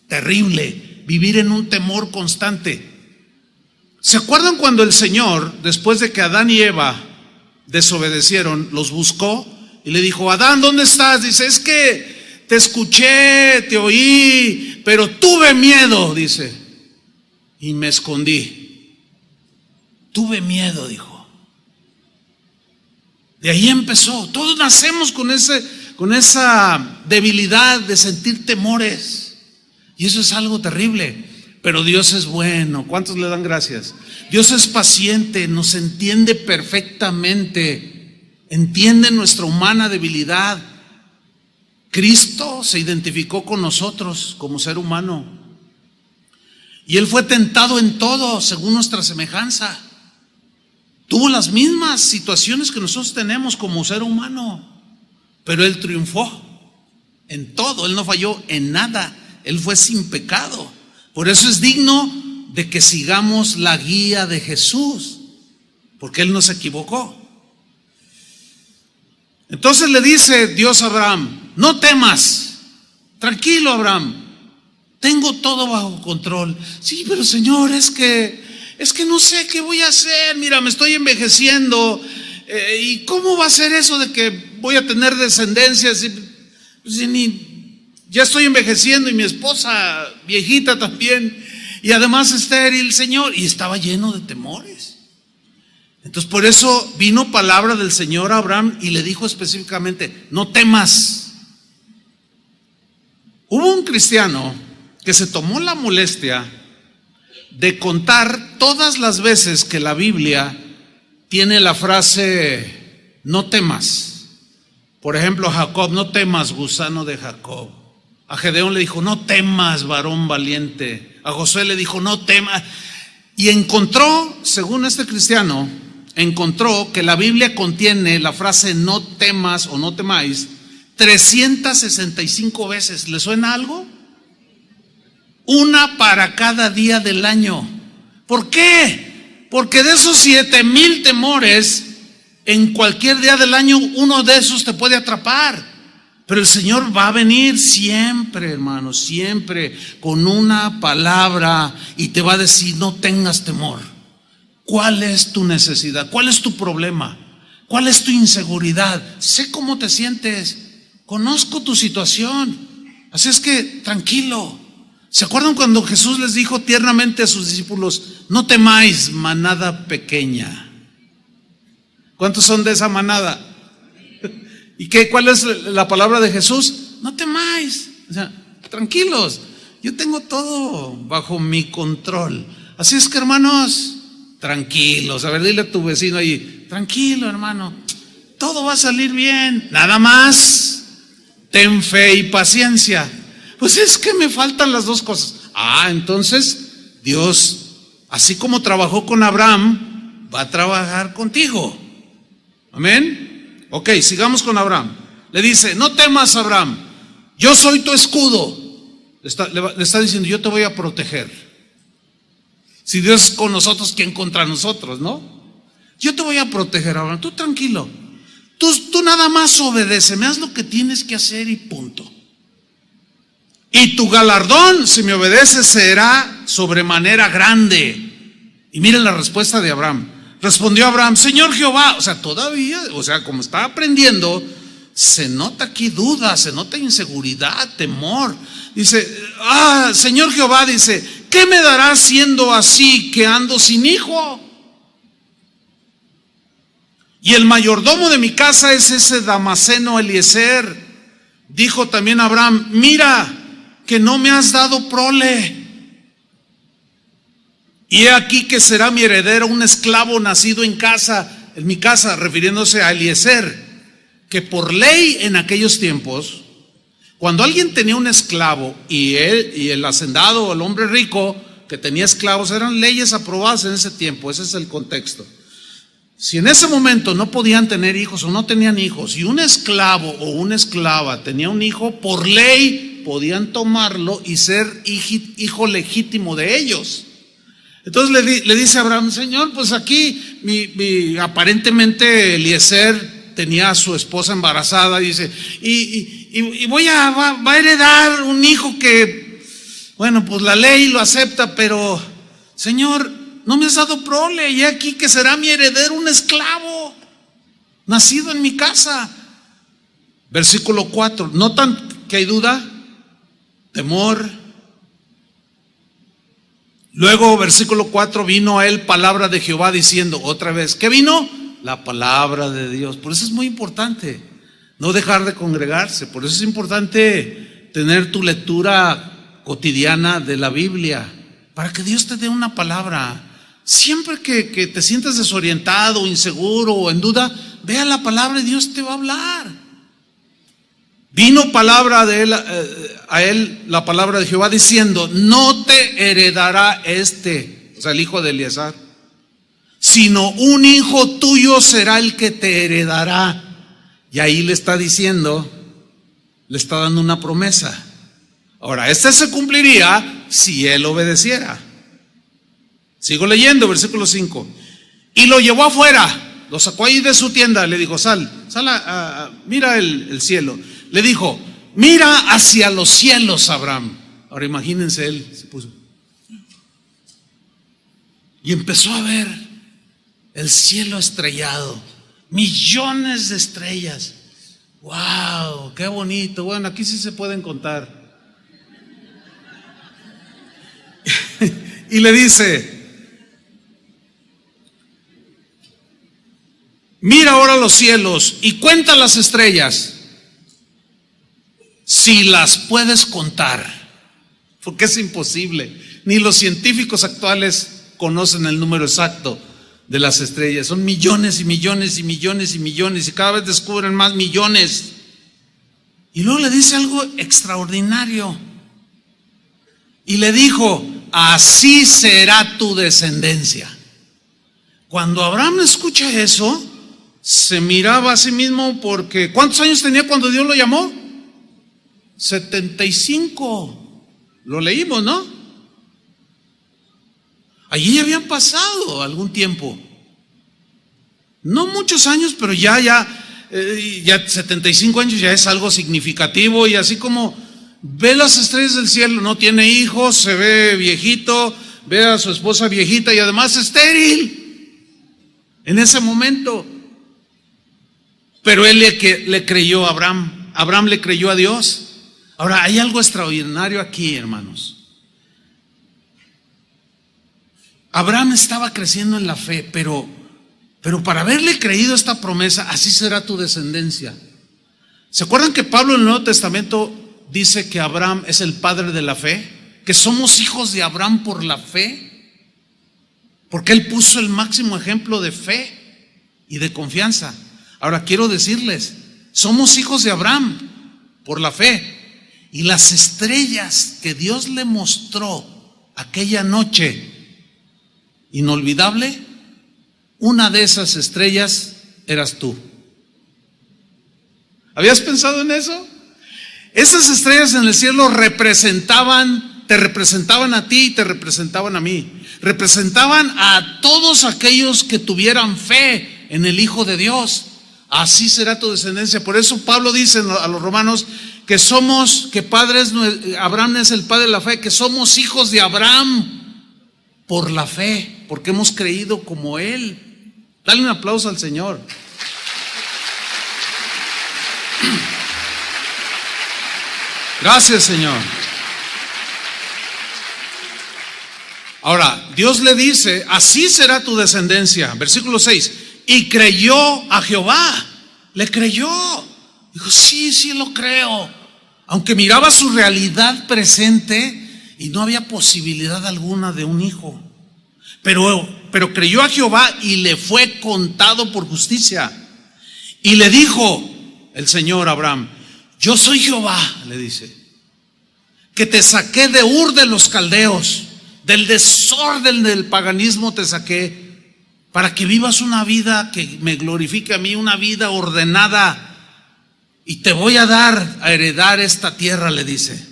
terrible, vivir en un temor constante. ¿Se acuerdan cuando el Señor, después de que Adán y Eva desobedecieron, los buscó y le dijo: Adán, ¿dónde estás? Dice: es que te escuché, te oí, pero tuve miedo, dice, y me escondí. Tuve miedo, dijo. De ahí empezó. Todos nacemos con esa debilidad de sentir temores. Y eso es algo terrible. Pero Dios es bueno. ¿Cuántos le dan gracias? Dios es paciente, nos entiende perfectamente, entiende nuestra humana debilidad. Cristo se identificó con nosotros como ser humano. Y Él fue tentado en todo según nuestra semejanza. Tuvo las mismas situaciones que nosotros tenemos como ser humano, pero Él triunfó en todo. Él no falló en nada. Él fue sin pecado. Por eso es digno de que sigamos la guía de Jesús, porque Él no se equivocó. Entonces le dice Dios a Abraham: no temas, tranquilo, Abraham, tengo todo bajo control. Sí, pero Señor, es que no sé qué voy a hacer. Mira, me estoy envejeciendo. ¿Y cómo va a ser eso de que voy a tener descendencia? Ya estoy envejeciendo y mi esposa viejita también. Y además estéril, Señor. Y estaba lleno de temores. Entonces por eso vino palabra del Señor a Abraham y le dijo específicamente: no temas. Hubo un cristiano que se tomó la molestia de contar todas las veces que la Biblia tiene la frase no temas. Por ejemplo, a Jacob: no temas, gusano de Jacob. A Gedeón le dijo: no temas, varón valiente. A Josué le dijo: no temas. Y encontró, según este cristiano, encontró que la Biblia contiene la frase no temas o no temáis 365 veces. ¿Le suena algo? Una para cada día del año. ¿Por qué? Porque de esos 7,000 temores, en cualquier día del año uno de esos te puede atrapar. Pero el Señor va a venir siempre, hermano, siempre con una palabra y te va a decir: no tengas temor. ¿Cuál es tu necesidad? ¿Cuál es tu problema? ¿Cuál es tu inseguridad? Sé cómo te sientes, conozco tu situación, así es que tranquilo. ¿Se acuerdan cuando Jesús les dijo tiernamente a sus discípulos: no temáis, manada pequeña? ¿Cuántos son de esa manada? ¿Y cuál es la palabra de Jesús? No temáis. O sea, tranquilos, yo tengo todo bajo mi control. Así es que, hermanos, tranquilos. A ver, dile a tu vecino ahí: tranquilo, hermano, todo va a salir bien. Nada más ten fe y paciencia. Pues es que me faltan las dos cosas. Entonces Dios, así como trabajó con Abraham, va a trabajar contigo. Amén. Ok, sigamos con Abraham. Le dice: no temas, Abraham, yo soy tu escudo. Le está diciendo: yo te voy a proteger. Si Dios es con nosotros, ¿quién contra nosotros, no? Yo te voy a proteger, Abraham, tú tranquilo. Tú nada más obedéceme, haz lo que tienes que hacer y punto. Y tu galardón, si me obedeces, será sobremanera grande. Y miren la respuesta de Abraham. Respondió Abraham: Señor Jehová. O sea, todavía, como está aprendiendo, se nota aquí duda, se nota inseguridad, temor. Dice: Señor Jehová, dice, ¿qué me darás siendo así que ando sin hijo? Y el mayordomo de mi casa es ese Damaseno Eliezer. Dijo también Abraham: mira que no me has dado prole, y he aquí que será mi heredero un esclavo nacido en mi casa, refiriéndose a Eliezer, que por ley en aquellos tiempos, cuando alguien tenía un esclavo y el hacendado o el hombre rico que tenía esclavos, eran leyes aprobadas en ese tiempo. Ese es el contexto. Si en ese momento no podían tener hijos o no tenían hijos, y un esclavo o una esclava tenía un hijo, por ley podían tomarlo y ser hijo legítimo de ellos. Entonces le dice a Abraham: Señor, pues aquí aparentemente Eliezer tenía a su esposa embarazada, dice, y va a heredar un hijo que, bueno, pues la ley lo acepta, pero Señor, no me has dado prole, y aquí que será mi heredero un esclavo, nacido en mi casa. Versículo 4, ¿notan que hay duda? Temor. Luego, versículo 4, vino a él palabra de Jehová diciendo, otra vez, ¿qué vino? La palabra de Dios. Por eso es muy importante no dejar de congregarse, por eso es importante tener tu lectura cotidiana de la Biblia, para que Dios te dé una palabra. Siempre que te sientas desorientado, inseguro o en duda, ve a la palabra y Dios te va a hablar. Vino palabra de él, a él la palabra de Jehová diciendo, no te heredará o sea, el hijo de Eliezer, sino un hijo tuyo será el que te heredará. Y ahí le está diciendo, le está dando una promesa. Ahora, se cumpliría si él obedeciera. Sigo leyendo, versículo 5. Y lo llevó afuera, lo sacó ahí de su tienda, le dijo, sal mira el cielo. Le dijo, mira hacia los cielos, Abraham. Ahora imagínense, él se puso y empezó a ver el cielo estrellado, millones de estrellas. ¡Wow! ¡Qué bonito! Bueno, aquí sí se pueden contar. Y le dice, mira ahora los cielos y cuenta las estrellas, si las puedes contar, porque es imposible. Ni los científicos actuales conocen el número exacto de las estrellas. Son millones y millones y millones y millones, y cada vez descubren más millones. Y luego le dice algo extraordinario. Y le dijo, así será tu descendencia. Cuando Abraham escucha eso, se miraba a sí mismo, porque ¿cuántos años tenía cuando Dios lo llamó? 75. Lo leímos, ¿no? Allí ya habían pasado algún tiempo. No muchos años, pero ya 75 años ya es algo significativo. Y así como ve las estrellas del cielo, no tiene hijos, se ve viejito, ve a su esposa viejita y además estéril en ese momento. Pero él le creyó a Abraham. Abraham le creyó a Dios. Ahora, hay algo extraordinario aquí, hermanos. Abraham estaba creciendo en la fe, pero para haberle creído esta promesa, así será tu descendencia. ¿Se acuerdan que Pablo en el Nuevo Testamento dice que Abraham es el padre de la fe? Que somos hijos de Abraham por la fe, porque él puso el máximo ejemplo de fe y de confianza. Ahora quiero decirles, somos hijos de Abraham por la fe. Y las estrellas que Dios le mostró aquella noche inolvidable, una de esas estrellas eras tú. ¿Habías pensado en eso? Esas estrellas en el cielo te representaban a ti y te representaban a mí. Representaban a todos aquellos que tuvieran fe en el Hijo de Dios. Así será tu descendencia. Por eso Pablo dice a los romanos que Abraham es el padre de la fe, que somos hijos de Abraham por la fe, porque hemos creído como él. Dale un aplauso al Señor. Gracias, Señor. Ahora, Dios le dice, así será tu descendencia. Versículo 6. Y creyó a Jehová. Le creyó. Dijo, sí lo creo. Aunque miraba su realidad presente y no había posibilidad alguna de un hijo. Pero creyó a Jehová y le fue contado por justicia. Y le dijo el Señor a Abraham, yo soy Jehová, le dice, que te saqué de Ur de los Caldeos, del desorden del paganismo te saqué, para que vivas una vida que me glorifique a mí, una vida ordenada, y te voy a dar a heredar esta tierra, le dice.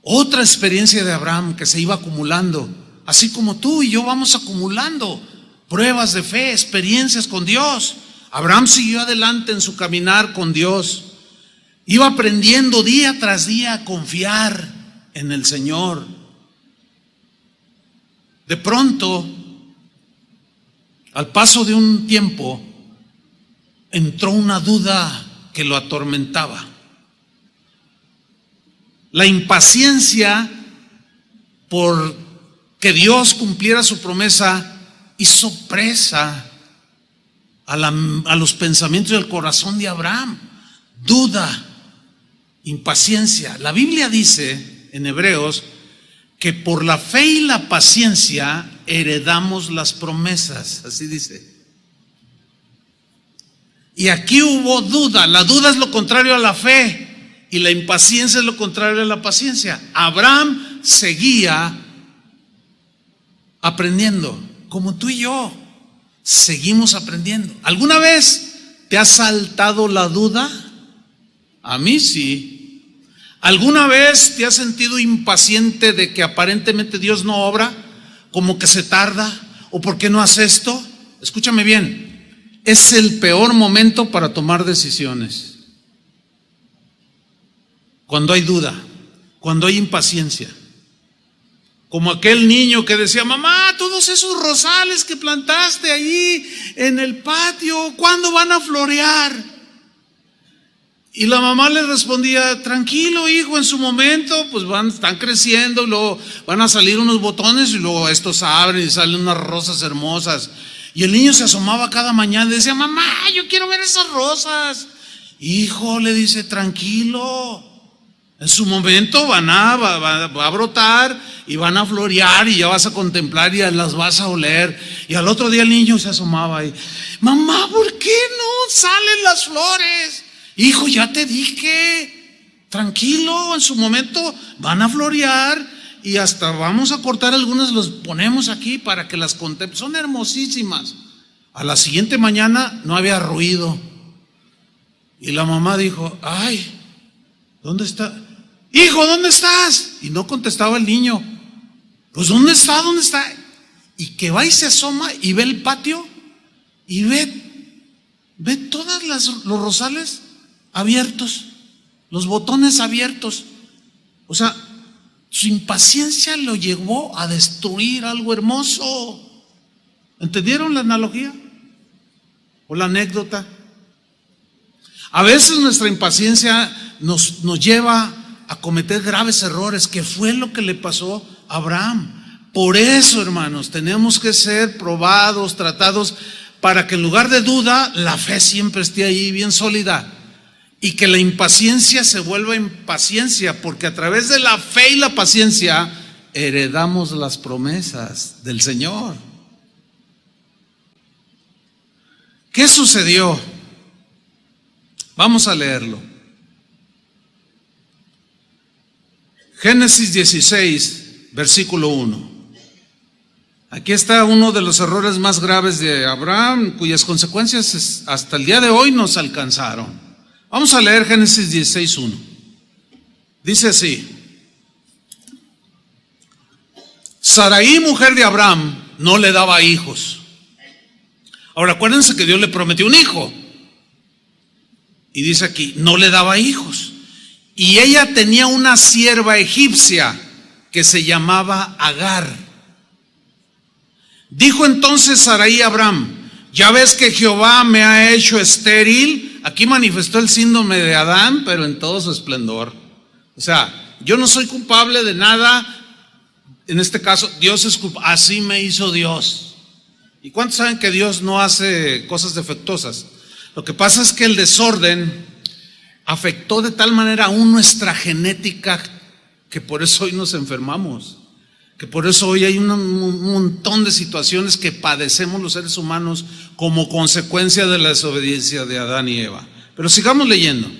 Otra experiencia de Abraham que se iba acumulando, así como tú y yo vamos acumulando pruebas de fe, experiencias con Dios. Abraham siguió adelante en su caminar con Dios, iba aprendiendo día tras día a confiar en el Señor. De pronto, al paso de un tiempo, entró una duda que lo atormentaba. La impaciencia por que Dios cumpliera su promesa hizo presa a los pensamientos del corazón de Abraham. Duda, impaciencia. La Biblia dice en Hebreos que por la fe y la paciencia heredamos las promesas, así dice. Y aquí hubo duda. La duda es lo contrario a la fe y la impaciencia es lo contrario a la paciencia. Abraham seguía aprendiendo, como tú y yo seguimos aprendiendo. ¿Alguna vez te ha saltado la duda? A mí sí. ¿Alguna vez te has sentido impaciente de que aparentemente Dios no obra? Como que se tarda, o ¿por qué no hace esto? Escúchame bien. Es el peor momento para tomar decisiones. Cuando hay duda, cuando hay impaciencia. Como aquel niño que decía: mamá, todos esos rosales que plantaste ahí en el patio, ¿cuándo van a florear? Y la mamá le respondía: tranquilo, hijo, en su momento, pues están creciendo, y luego van a salir unos botones y luego estos abren y salen unas rosas hermosas. Y el niño se asomaba cada mañana y decía: mamá, yo quiero ver esas rosas. Hijo, le dice, tranquilo, en su momento va a brotar y van a florear y ya vas a contemplar y las vas a oler. Y al otro día el niño se asomaba y: mamá, ¿por qué no salen las flores? Hijo, ya te dije, tranquilo, en su momento van a florear. Y hasta vamos a cortar algunas, los ponemos aquí para que las contemplen. Son hermosísimas. A la siguiente mañana no había ruido. Y la mamá dijo: ay, ¿dónde está? Hijo, ¿dónde estás? Y no contestaba el niño. Pues ¿dónde está? ¿Dónde está? Y que va y se asoma y ve el patio y ve todas los rosales abiertos, los botones abiertos. O sea, su impaciencia lo llevó a destruir algo hermoso. ¿Entendieron la analogía? ¿O la anécdota? A veces nuestra impaciencia nos lleva a cometer graves errores, que fue lo que le pasó a Abraham. Por eso, hermanos, tenemos que ser probados, tratados, para que en lugar de duda, la fe siempre esté ahí bien sólida. Y que la impaciencia se vuelva impaciencia, porque a través de la fe y la paciencia heredamos las promesas del Señor. ¿Qué sucedió? Vamos a leerlo. Génesis 16, versículo 1. Aquí está uno de los errores más graves de Abraham, cuyas consecuencias hasta el día de hoy nos alcanzaron. Vamos a leer Génesis 16:1. Dice así: Sarai, mujer de Abraham, no le daba hijos. Ahora acuérdense que Dios le prometió un hijo. Y dice aquí, no le daba hijos. Y ella tenía una sierva egipcia que se llamaba Agar. Dijo entonces Sarai a Abraham: ya ves que Jehová me ha hecho estéril. Aquí manifestó el síndrome de Adán, pero en todo su esplendor. O sea, yo no soy culpable de nada. En este caso, Dios es culpable. Así me hizo Dios. ¿Y cuántos saben que Dios no hace cosas defectuosas? Lo que pasa es que el desorden afectó de tal manera aún nuestra genética, que por eso hoy nos enfermamos. Que por eso hoy hay un montón de situaciones que padecemos los seres humanos como consecuencia de la desobediencia de Adán y Eva. Pero sigamos leyendo.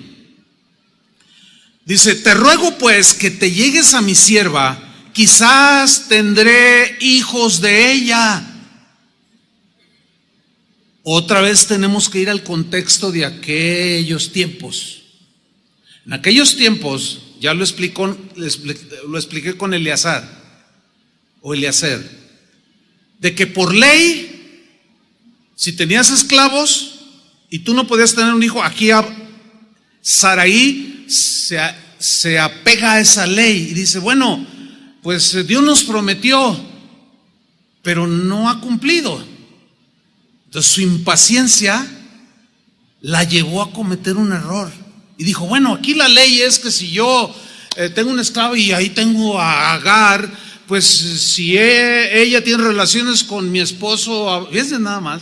Dice: te ruego pues que te llegues a mi sierva, quizás tendré hijos de ella. Otra vez tenemos que ir al contexto de aquellos tiempos. En aquellos tiempos, ya lo expliqué con Eliezer, de que por ley, si tenías esclavos y tú no podías tener un hijo, aquí Saraí se apega a esa ley y dice, bueno, pues Dios nos prometió, pero no ha cumplido. Entonces su impaciencia la llevó a cometer un error. Y dijo, bueno, aquí la ley es que si yo tengo un esclavo y ahí tengo a Agar, pues si ella tiene relaciones con mi esposo, ¿ves? Nada más.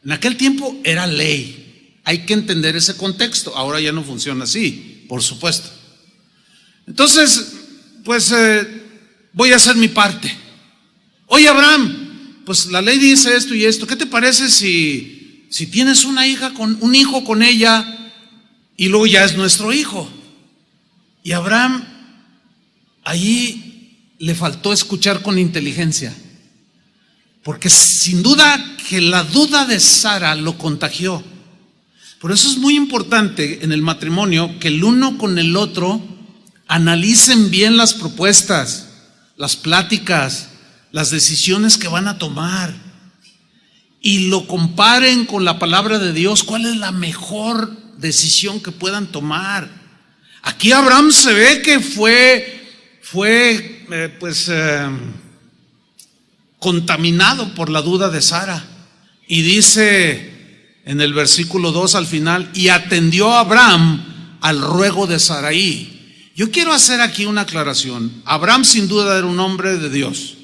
En aquel tiempo era ley. Hay que entender ese contexto. Ahora ya no funciona así, por supuesto. Entonces, pues voy a hacer mi parte. Oye, Abraham, pues la ley dice esto y esto. ¿Qué te parece si tienes un hijo con ella y luego ya es nuestro hijo? Y Abraham allí le faltó escuchar con inteligencia, porque sin duda que la duda de Sara lo contagió. Por eso es muy importante en el matrimonio que el uno con el otro analicen bien las propuestas, las pláticas, las decisiones que van a tomar y lo comparen con la palabra de Dios. ¿Cuál es la mejor decisión que puedan tomar? Aquí Abraham se ve que fue contaminado por la duda de Sara, y dice en el versículo 2 al final, y atendió Abraham al ruego de Saraí. Yo quiero hacer aquí una aclaración. Abraham sin duda era un hombre de Dios.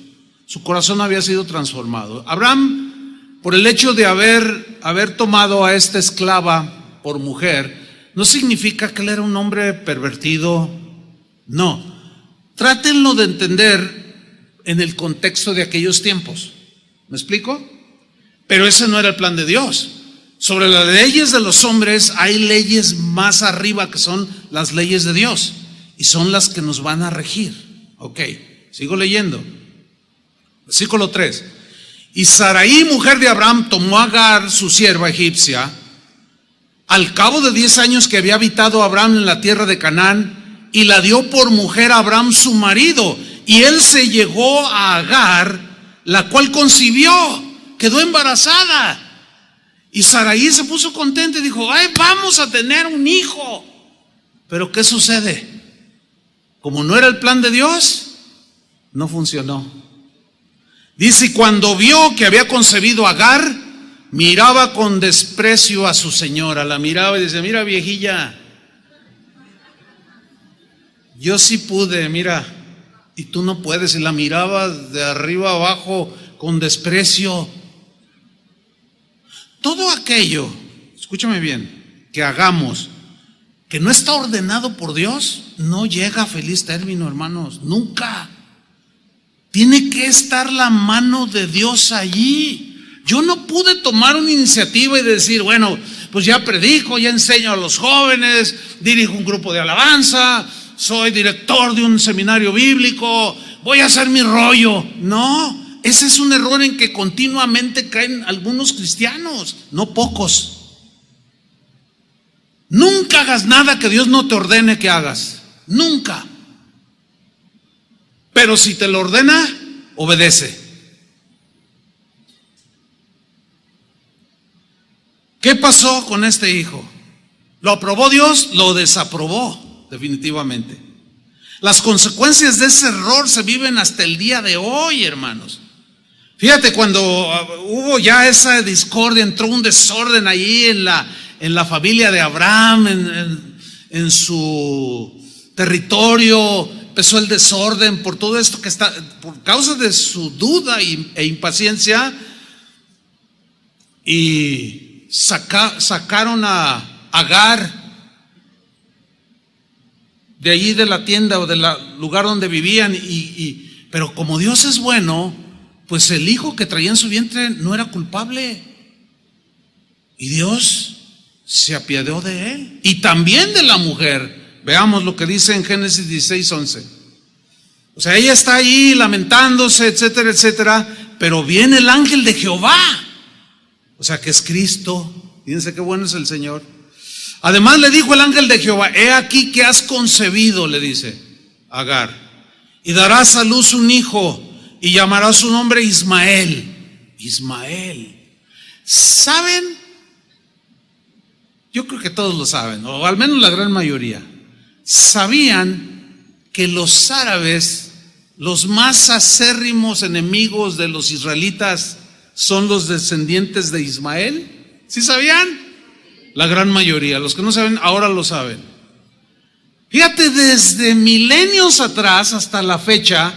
Su corazón había sido transformado. Abraham, por el hecho de haber tomado a esta esclava por mujer, no significa que él era un hombre pervertido. No. Trátenlo de entender en el contexto de aquellos tiempos. ¿Me explico? Pero ese no era el plan de Dios. Sobre las leyes de los hombres hay leyes más arriba que son las leyes de Dios, y son las que nos van a regir. Ok, sigo leyendo. Versículo 3. Y Saraí, mujer de Abraham, tomó a Agar, su sierva egipcia, al cabo de 10 años que había habitado Abraham en la tierra de Canaán, y la dio por mujer a Abraham su marido. Y él se llegó a Agar, la cual concibió, quedó embarazada. Y Saraí se puso contenta y dijo, ay, vamos a tener un hijo. Pero ¿qué sucede? Como no era el plan de Dios, no funcionó. Dice, y cuando vio que había concebido Agar, miraba con desprecio a su señora. La miraba y dice, mira, viejilla, yo sí pude, mira, y tú no puedes. Y la miraba de arriba abajo con desprecio. Todo aquello, escúchame bien, que hagamos, que no está ordenado por Dios, no llega a feliz término, hermanos, nunca. Tiene que estar la mano de Dios allí. Yo no pude tomar una iniciativa y decir, bueno, pues ya predico, ya enseño a los jóvenes, dirijo un grupo de alabanza, soy director de un seminario bíblico, voy a hacer mi rollo. No, ese es un error en que continuamente caen algunos cristianos, no pocos. Nunca hagas nada que Dios no te ordene que hagas, nunca. Pero si te lo ordena, obedece. ¿Qué pasó con este hijo? ¿Lo aprobó Dios? Lo desaprobó, definitivamente. Las consecuencias de ese error se viven hasta el día de hoy, hermanos. Fíjate, cuando hubo ya esa discordia, entró un desorden ahí en la familia de Abraham, en su territorio. Empezó el desorden por todo esto que está, por causa de su duda e impaciencia, y sacaron a Agar de allí de la tienda o del lugar donde vivían, pero como Dios es bueno, pues el hijo que traía en su vientre no era culpable, y Dios se apiadó de él y también de la mujer. Veamos lo que dice en Génesis 16:11. O sea, ella está ahí lamentándose, etcétera, etcétera, pero viene el ángel de Jehová. o sea que es Cristo. Fíjense qué bueno es el Señor. Además le dijo el ángel de Jehová: he aquí que has concebido, le dice Agar, y darás a luz un hijo, y llamarás su nombre Ismael. Ismael. ¿Saben? Yo creo que todos lo saben, o al menos la gran mayoría. ¿Sabían que los árabes, los más acérrimos enemigos de los israelitas, son los descendientes de Ismael? ¿Sí sabían? La gran mayoría. Los que no saben, ahora lo saben. Fíjate, desde milenios atrás hasta la fecha,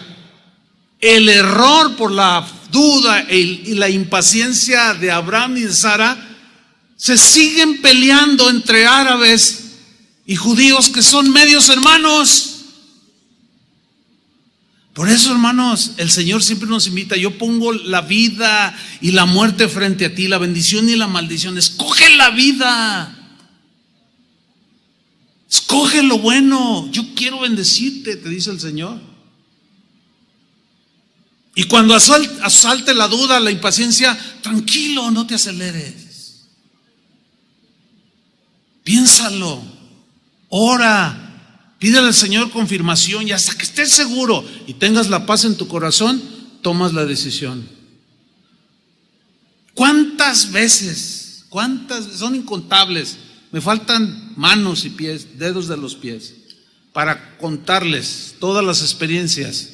el error por la duda y la impaciencia de Abraham y de Sara, se siguen peleando entre árabes y judíos que son medios hermanos. Por eso, hermanos, el Señor siempre nos invita: yo pongo la vida y la muerte frente a ti, la bendición y la maldición. Escoge la vida, escoge lo bueno. Yo quiero bendecirte, te dice el Señor. Y cuando asalte la duda, la impaciencia, tranquilo, no te aceleres. Piénsalo, ora. Pídele al Señor confirmación, y hasta que estés seguro y tengas la paz en tu corazón, tomas la decisión. ¿Cuántas veces? Son incontables. Me faltan manos y pies, dedos de los pies, para contarles todas las experiencias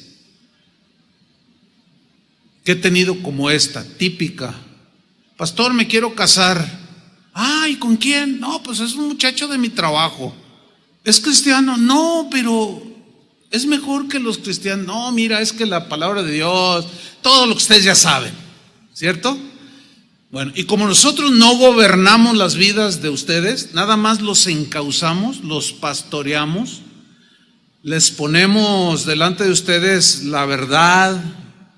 que he tenido como esta, típica. Pastor, me quiero casar. ¿Y con quién? No, pues es un muchacho de mi trabajo. ¿Es cristiano? No, pero es mejor que los cristianos. No, mira, es que la palabra de Dios, todo lo que ustedes ya saben, ¿cierto? Bueno, y como nosotros no gobernamos las vidas de ustedes, nada más los encauzamos, los pastoreamos, les ponemos delante de ustedes la verdad,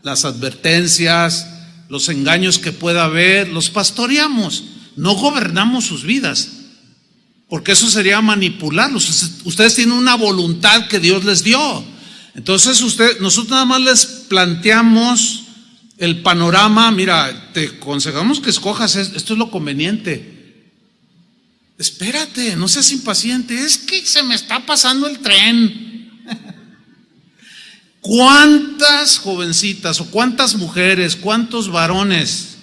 las advertencias, los engaños que pueda haber, los pastoreamos, no gobernamos sus vidas. Porque eso sería manipularlos. Ustedes tienen una voluntad que Dios les dio. Entonces nosotros nada más les planteamos el panorama. Mira, te aconsejamos que escojas esto, es lo conveniente. Espérate, no seas impaciente. Es que se me está pasando el tren. ¿Cuántas jovencitas o cuántas mujeres, cuántos varones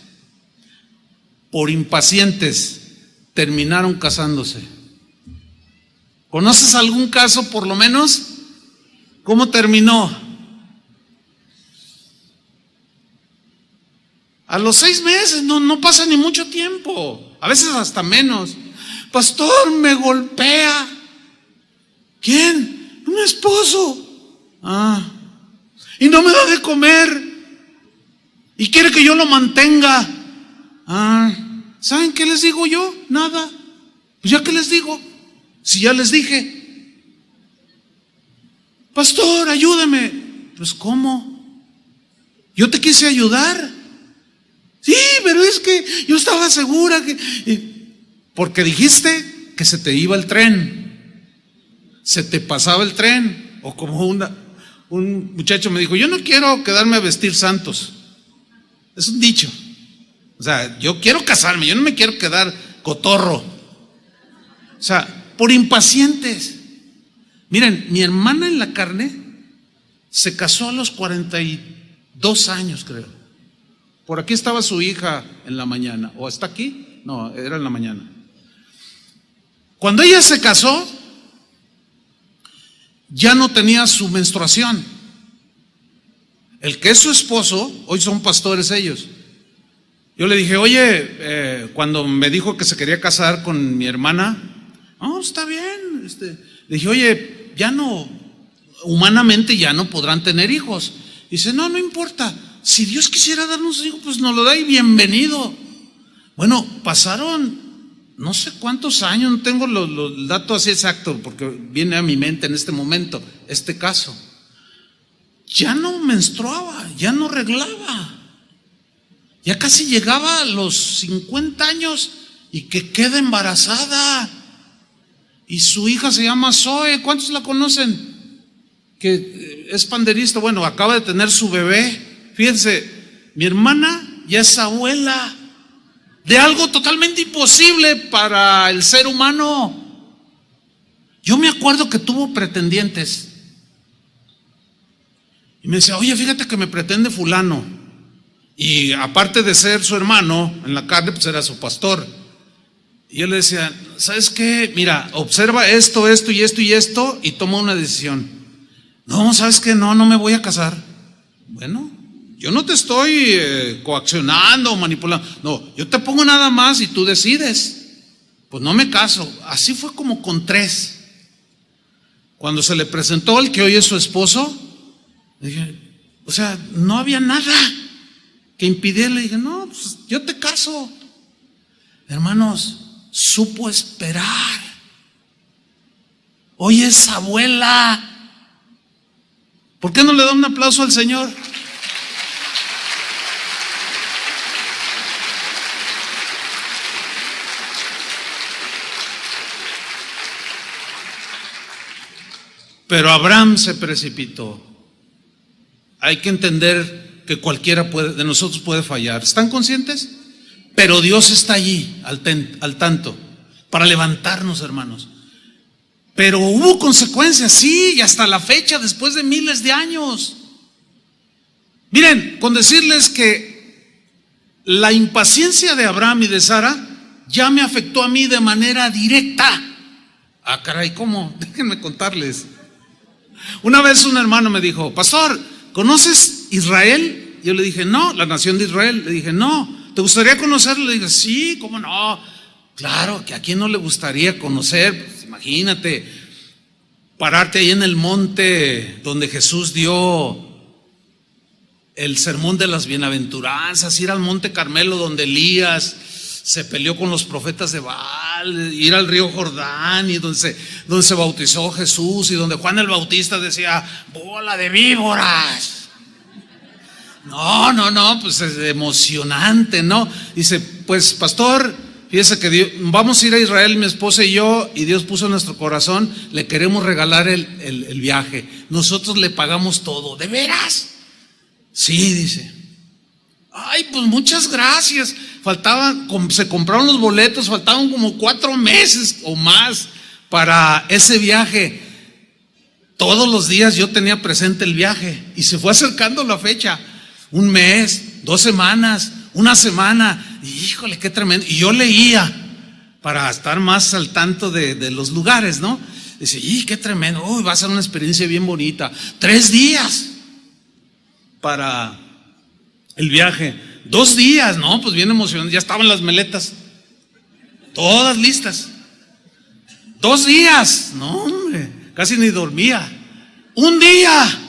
por impacientes terminaron casándose? ¿Conoces algún caso por lo menos? ¿Cómo terminó? A los 6 meses, no pasa ni mucho tiempo, a veces hasta menos. Pastor, me golpea. ¿Quién? Mi esposo. Y no me da de comer y quiere que yo lo mantenga. ¿Saben qué les digo yo? Nada. Pues ya que les digo, si ya les dije. Pastor, ayúdame. Pues ¿cómo? Yo te quise ayudar. Sí, pero es que yo estaba segura que... Porque dijiste que se te iba el tren, se te pasaba el tren. O como un muchacho me dijo: yo no quiero quedarme a vestir santos. Es un dicho. O sea, yo quiero casarme, yo no me quiero quedar cotorro. O sea, por impacientes. Miren, mi hermana en la carne se casó a los 42 años, creo. Por aquí estaba su hija en la mañana. ¿O está aquí? No, era en la mañana. Cuando ella se casó, ya no tenía su menstruación. El que es su esposo, hoy son pastores ellos. Yo le dije: oye, cuando me dijo que se quería casar con mi hermana, está bien. Le dije: oye, ya no, humanamente ya no podrán tener hijos. Dice: no importa. Si Dios quisiera darnos hijos, pues nos lo da y bienvenido. Bueno, pasaron no sé cuántos años, no tengo los datos así exactos, porque viene a mi mente en este momento este caso. Ya no menstruaba, ya no reglaba. Ya casi llegaba a los 50 años y que queda embarazada. Y su hija se llama Zoe. ¿Cuántos la conocen? Que es panderista. Bueno, acaba de tener su bebé. Fíjense, mi hermana ya es abuela. de algo totalmente imposible para el ser humano. Yo me acuerdo que tuvo pretendientes y me decía, oye, fíjate que me pretende fulano, y aparte de ser su hermano en la carne, pues era su pastor. Y yo le decía, ¿sabes qué? Mira, observa esto, esto y esto y esto, y toma una decisión. No, ¿sabes qué? No me voy a casar. Bueno, yo no te estoy coaccionando o manipulando. No, yo te pongo nada más y tú decides. Pues no me caso. Así fue como con 3. Cuando se le presentó al que hoy es su esposo, dije, o sea, no había nada que impidiera. Le dije, no, pues yo te caso. Hermanos, supo esperar. Hoy es abuela. ¿Por qué no le da un aplauso al Señor? Pero Abraham se precipitó. Hay que entender que cualquiera de nosotros puede fallar. ¿Están conscientes? Pero Dios está allí, al tanto, para levantarnos, hermanos. Pero hubo consecuencias, sí, y hasta la fecha, después de miles de años. Miren, con decirles que la impaciencia de Abraham y de Sara ya me afectó a mí de manera directa. Ah, caray, ¿cómo? Déjenme contarles. Una vez un hermano me dijo, pastor, ¿conoces Israel? Yo le dije, no, la nación de Israel. Le dije, no. ¿Te gustaría conocerlo? Le dije, sí, ¿cómo no? Claro, que a quién no le gustaría conocer. Pues imagínate, pararte ahí en el monte donde Jesús dio el sermón de las bienaventuranzas, ir al monte Carmelo donde Elías se peleó con los profetas de Baal, ir al río Jordán y donde se bautizó Jesús y donde Juan el Bautista decía, bola de víboras. No, pues es emocionante, ¿no? Dice, pues pastor, fíjese que vamos a ir a Israel, mi esposa y yo, y Dios puso en nuestro corazón, le queremos regalar el viaje. Nosotros le pagamos todo. ¿De veras? Sí, dice. Ay, pues muchas gracias. Se compraron los boletos, faltaban como 4 meses o más para ese viaje. Todos los días yo tenía presente el viaje y se fue acercando la fecha. 1 mes, 2 semanas, 1 semana. Híjole, qué tremendo. Y yo leía para estar más al tanto de los lugares, ¿no? Dice, qué tremendo. Uy, va a ser una experiencia bien bonita. 3 días para el viaje. 2 días, no, pues bien emocionante. Ya estaban las maletas, todas listas. 2 días, no, hombre, casi ni dormía. 1 día.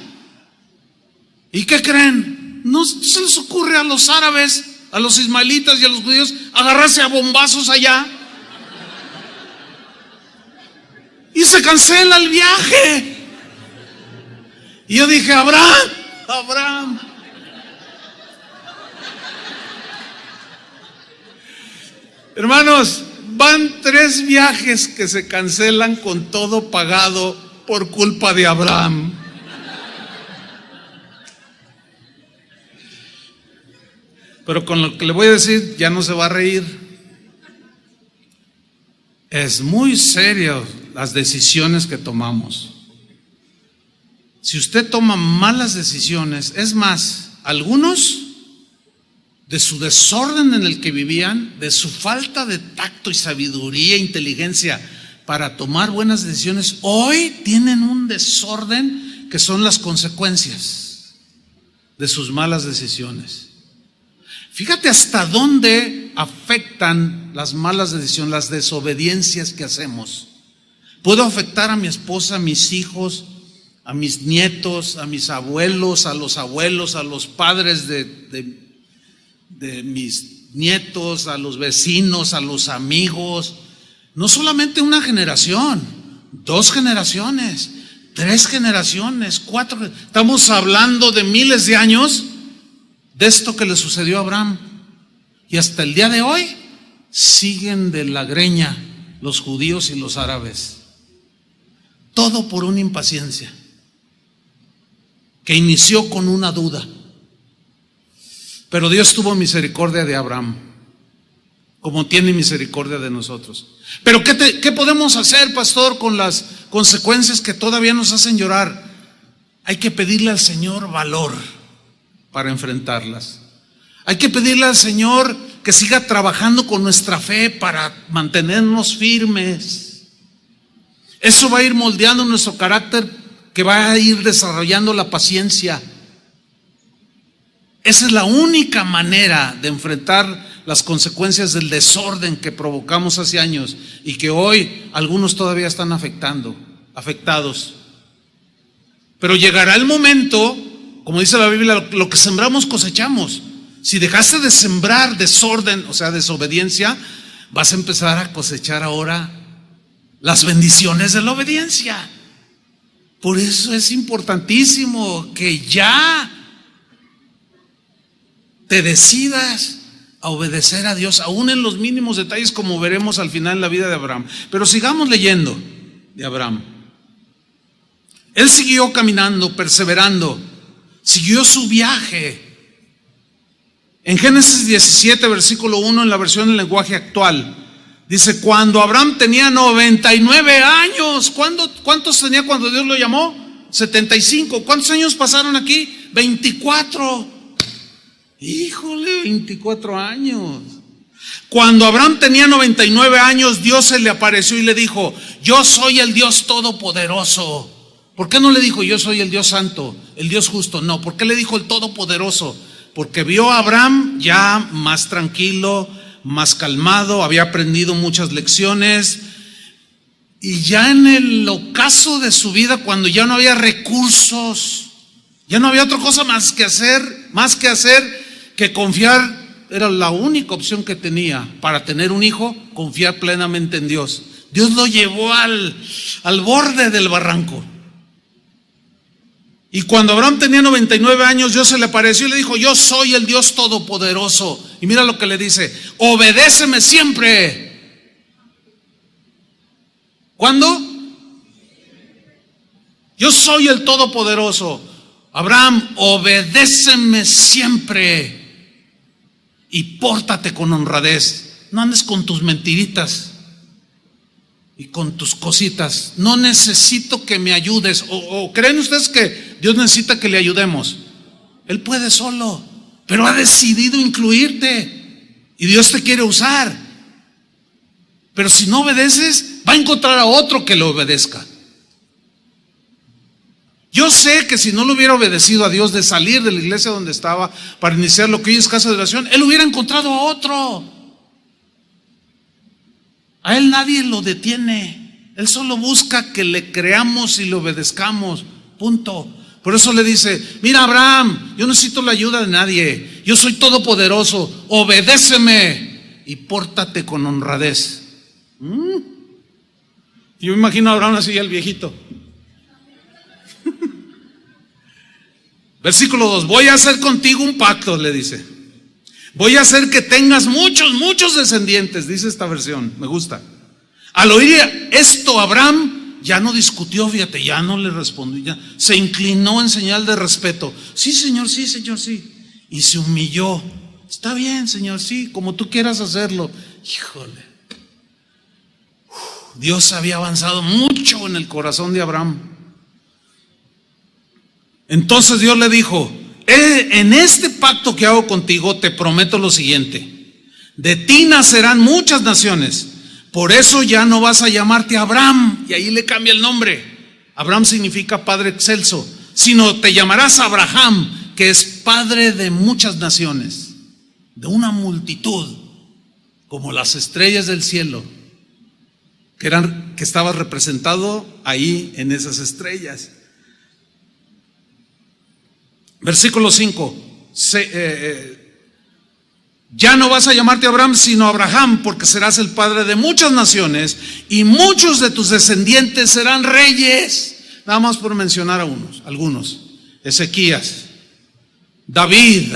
¿Y qué creen? No se les ocurre a los árabes, a los ismaelitas y a los judíos agarrarse a bombazos allá. Y se cancela el viaje. Y yo dije, Abraham. Hermanos, van 3 viajes que se cancelan con todo pagado por culpa de Abraham. Pero con lo que le voy a decir, ya no se va a reír. Es muy serio las decisiones que tomamos. Si usted toma malas decisiones, es más, algunos de su desorden en el que vivían, de su falta de tacto y sabiduría e inteligencia para tomar buenas decisiones, hoy tienen un desorden que son las consecuencias de sus malas decisiones. Fíjate hasta dónde afectan las malas decisiones, las desobediencias que hacemos. Puedo afectar a mi esposa, a mis hijos, a mis nietos, a mis abuelos, a los padres de mis nietos, a los vecinos, a los amigos. No solamente una generación, 2 generaciones, 3 generaciones, 4. Estamos hablando de miles de años de esto que le sucedió a Abraham. Y hasta el día de hoy siguen de la greña los judíos y los árabes. Todo por una impaciencia que inició con una duda. Pero Dios tuvo misericordia de Abraham. como tiene misericordia de nosotros. Pero ¿qué podemos hacer, pastor, con las consecuencias que todavía nos hacen llorar? Hay que pedirle al Señor valor para enfrentarlas. Hay que pedirle al Señor que siga trabajando con nuestra fe para mantenernos firmes. Eso va a ir moldeando nuestro carácter, que va a ir desarrollando la paciencia. Esa es la única manera de enfrentar las consecuencias del desorden que provocamos hace años y que hoy algunos todavía están afectados. Pero llegará el momento, como dice la Biblia, lo que sembramos cosechamos. Si dejaste de sembrar desorden, o sea, desobediencia, vas a empezar a cosechar ahora las bendiciones de la obediencia. Por eso es importantísimo que ya te decidas a obedecer a Dios, aún en los mínimos detalles, como veremos al final en la vida de Abraham. Pero sigamos leyendo de Abraham. Él siguió caminando, perseverando, siguió su viaje. En Génesis 17, versículo 1, en la versión del lenguaje actual, dice: cuando Abraham tenía 99 años, ¿cuántos tenía cuando Dios lo llamó? 75. ¿Cuántos años pasaron aquí? 24. Híjole, 24 años. Cuando Abraham tenía 99 años, Dios se le apareció y le dijo: yo soy el Dios todopoderoso. ¿Por qué no le dijo yo soy el Dios santo, el Dios justo? No, ¿por qué le dijo el todopoderoso? Porque vio a Abraham ya más tranquilo, más calmado, había aprendido muchas lecciones, y ya en el ocaso de su vida, cuando ya no había recursos, ya no había otra cosa más que hacer que confiar. Era la única opción que tenía para tener un hijo, confiar plenamente en Dios. Dios lo llevó al borde del barranco. Y cuando Abraham tenía 99 años, Dios se le apareció y le dijo: yo soy el Dios todopoderoso. Y mira lo que le dice: obedéceme siempre. ¿Cuándo? Yo soy el todopoderoso. Abraham, obedéceme siempre y pórtate con honradez. No andes con tus mentiritas y con tus cositas. No necesito que me ayudes. ¿O creen ustedes que Dios necesita que le ayudemos? Él puede solo, pero ha decidido incluirte y Dios te quiere usar. Pero si no obedeces, va a encontrar a otro que lo obedezca. Yo sé que si no le hubiera obedecido a Dios de salir de la iglesia donde estaba para iniciar lo que hoy es casa de oración, él hubiera encontrado a otro. A él nadie lo detiene. Él solo busca que le creamos y le obedezcamos. Punto. Por eso le dice: mira, Abraham, yo no necesito la ayuda de nadie. Yo soy todopoderoso. Obedéceme y pórtate con honradez. Yo me imagino a Abraham así, el viejito. Versículo 2: voy a hacer contigo un pacto, le dice. Voy a hacer que tengas muchos descendientes, dice esta versión, me gusta. Al oír esto, Abraham ya no discutió, fíjate, ya no le respondió, ya se inclinó en señal de respeto. Sí, Señor, sí, Señor, sí. Y se humilló. Está bien, Señor, sí, como tú quieras hacerlo. Híjole. Dios había avanzado mucho en el corazón de Abraham. Entonces Dios le dijo: en este pacto que hago contigo te prometo lo siguiente: de ti nacerán muchas naciones. Por eso ya no vas a llamarte Abraham, y ahí le cambia el nombre. Abraham significa Padre excelso, sino te llamarás Abraham, que es padre de muchas naciones, de una multitud, como las estrellas del cielo, que estaba representado ahí en esas estrellas. Versículo 5: ya no vas a llamarte Abraham, sino Abraham, porque serás el padre de muchas naciones, y muchos de tus descendientes serán reyes. Nada más por mencionar algunos: Ezequías, David,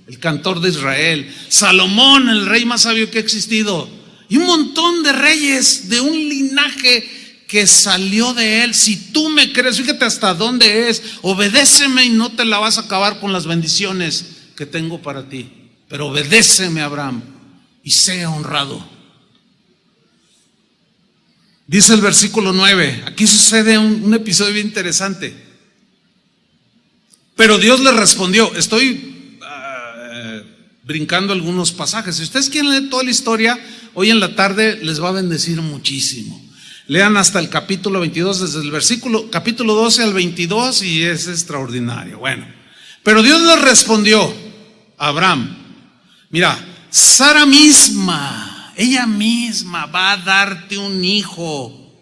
el cantor de Israel, Salomón, el rey más sabio que ha existido, y un montón de reyes de un linaje que salió de él. Si tú me crees, fíjate hasta dónde es: obedéceme y no te la vas a acabar con las bendiciones que tengo para ti. Pero obedéceme, Abraham. y sea honrado. Dice el versículo 9, aquí sucede un episodio bien interesante. Pero Dios le respondió, estoy brincando algunos pasajes. Si ustedes quieren leer toda la historia, hoy en la tarde les va a bendecir muchísimo. Lean hasta el capítulo 22, desde el capítulo 12 al 22, y es extraordinario. Bueno, pero Dios le respondió a Abraham, mira, Sara misma, ella misma va a darte un hijo.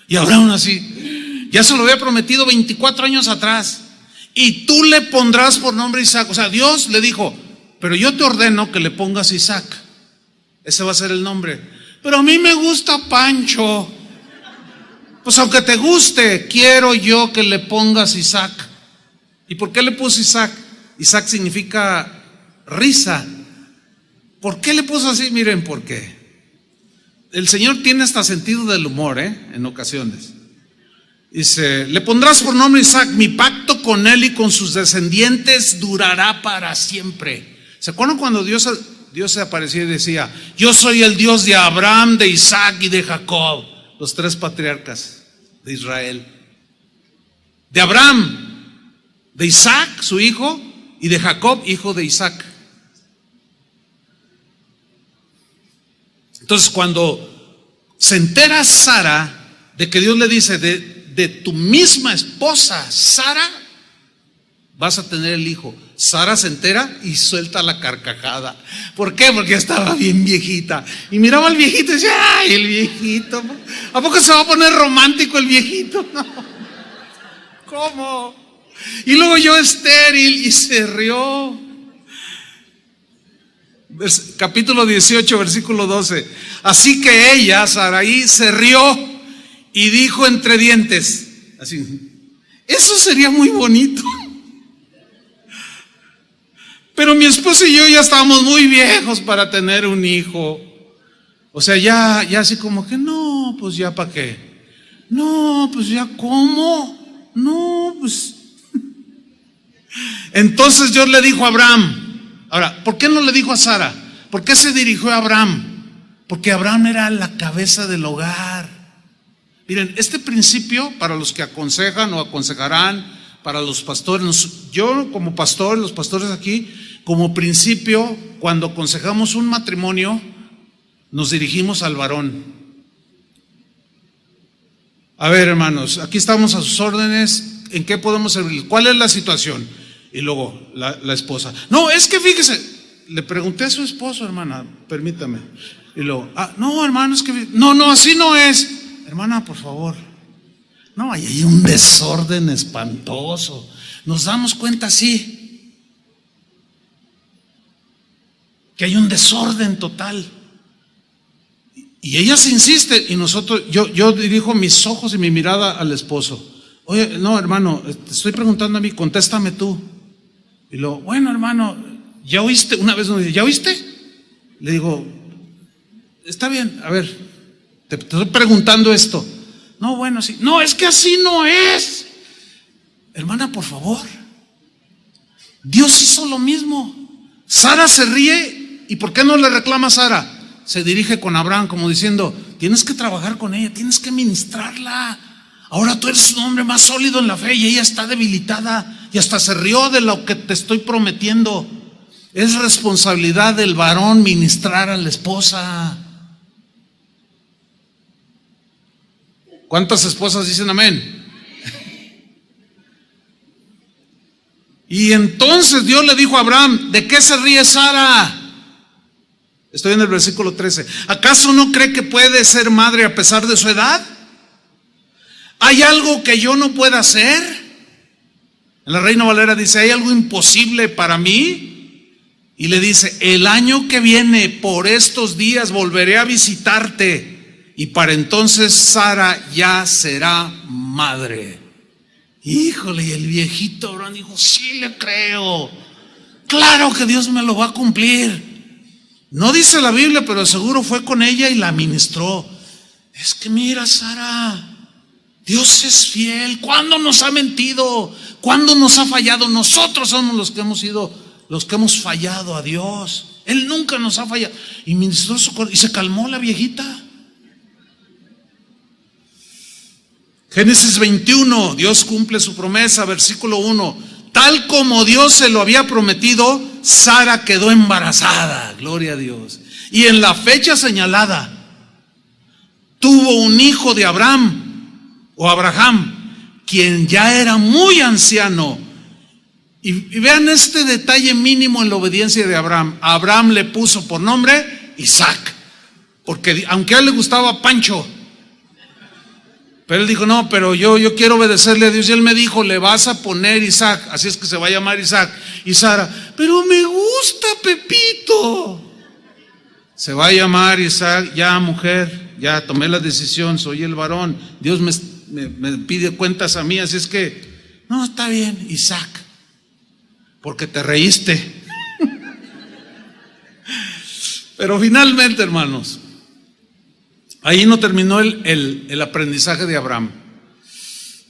Y Abraham así, ya se lo había prometido 24 años atrás, y tú le pondrás por nombre Isaac. O sea, Dios le dijo, pero yo te ordeno que le pongas Isaac, ese va a ser el nombre. Pero a mí me gusta Pancho. Pues aunque te guste, quiero yo que le pongas Isaac. ¿Y por qué le puso Isaac? Isaac significa risa. ¿Por qué le puso así? Miren por qué. El Señor tiene hasta sentido del humor, en ocasiones. Dice, le pondrás por nombre Isaac, mi pacto con él y con sus descendientes durará para siempre. ¿Se acuerdan cuando Dios se aparecía y decía, yo soy el Dios de Abraham, de Isaac y de Jacob? Los tres patriarcas de Israel. De Abraham, de Isaac, su hijo, y de Jacob, hijo de Isaac. Entonces, cuando se entera Sara de que Dios le dice, de tu misma esposa, Sara, vas a tener el hijo. Sara se entera y suelta la carcajada. ¿Por qué? Porque estaba bien viejita. Y miraba al viejito y decía, ay, el viejito. ¿A poco se va a poner romántico el viejito? No. ¿Cómo? Y luego yo estéril, y se rió. Capítulo 18, versículo 12. Así que ella, Sarai, se rió y dijo entre dientes, así, eso sería muy bonito. Pero mi esposo y yo ya estábamos muy viejos para tener un hijo. O sea, ya así como que, no, pues ya para qué. No, pues ya cómo. No, pues. Entonces Dios le dijo a Abraham. Ahora, ¿por qué no le dijo a Sara? ¿Por qué se dirigió a Abraham? Porque Abraham era la cabeza del hogar. Miren, este principio, para los que aconsejan o aconsejarán, para los pastores, yo como pastor, los pastores aquí, como principio, cuando aconsejamos un matrimonio, nos dirigimos al varón. A ver, hermanos, aquí estamos a sus órdenes, ¿en qué podemos servir? ¿Cuál es la situación? Y luego la esposa, no, es que fíjese, le pregunté a su esposo, hermana, permítame. Y luego, no, hermano, es que, no, así no es. Hermana, por favor. No, ahí hay un desorden espantoso. Nos damos cuenta, sí, que hay un desorden total. Y ella se insiste, y nosotros, yo dirijo mis ojos y mi mirada al esposo. Oye, no, hermano, te estoy preguntando a mí, contéstame tú. Y luego, bueno, hermano, ¿ya oíste? Una vez nos dice, ¿ya oíste? Le digo, está bien, a ver, te estoy preguntando esto. No, bueno, sí. No, es que así no es. Hermana, por favor. Dios hizo lo mismo. Sara se ríe, ¿y por qué no le reclama a Sara? Se dirige con Abraham como diciendo, tienes que trabajar con ella, tienes que ministrarla. Ahora tú eres un hombre más sólido en la fe y ella está debilitada y hasta se rió de lo que te estoy prometiendo. Es responsabilidad del varón ministrar a la esposa. ¿Cuántas esposas dicen amén? Y entonces Dios le dijo a Abraham, ¿de qué se ríe Sara? Estoy en el versículo 13. ¿Acaso no cree que puede ser madre a pesar de su edad? ¿Hay algo que yo no pueda hacer? En la Reina Valera dice, ¿hay algo imposible para mí? Y le dice, el año que viene, por estos días, volveré a visitarte. Y para entonces Sara ya será madre. Híjole, y el viejito Abraham dijo, sí le creo. Claro que Dios me lo va a cumplir. No dice la Biblia, pero seguro fue con ella y la ministró. Es que mira, Sara, Dios es fiel. ¿Cuándo nos ha mentido? ¿Cuándo nos ha fallado? Nosotros somos los que hemos fallado a Dios. Él nunca nos ha fallado. Y ministró su corazón y se calmó la viejita. Génesis 21, Dios cumple su promesa, versículo 1. Tal como Dios se lo había prometido, Sara quedó embarazada, gloria a Dios. Y en la fecha señalada, tuvo un hijo de Abraham, quien ya era muy anciano. Y vean este detalle mínimo en la obediencia de Abraham. Abraham le puso por nombre Isaac, porque aunque a él le gustaba Pancho, pero él dijo, no, pero yo quiero obedecerle a Dios. Y él me dijo, le vas a poner Isaac, así es que se va a llamar Isaac. Y Sara, pero me gusta Pepito. Se va a llamar Isaac. Ya, mujer, ya tomé la decisión, soy el varón. Dios me pide cuentas a mí, así es que, no, está bien, Isaac, porque te reíste. Pero finalmente, hermanos, ahí no terminó el aprendizaje de Abraham.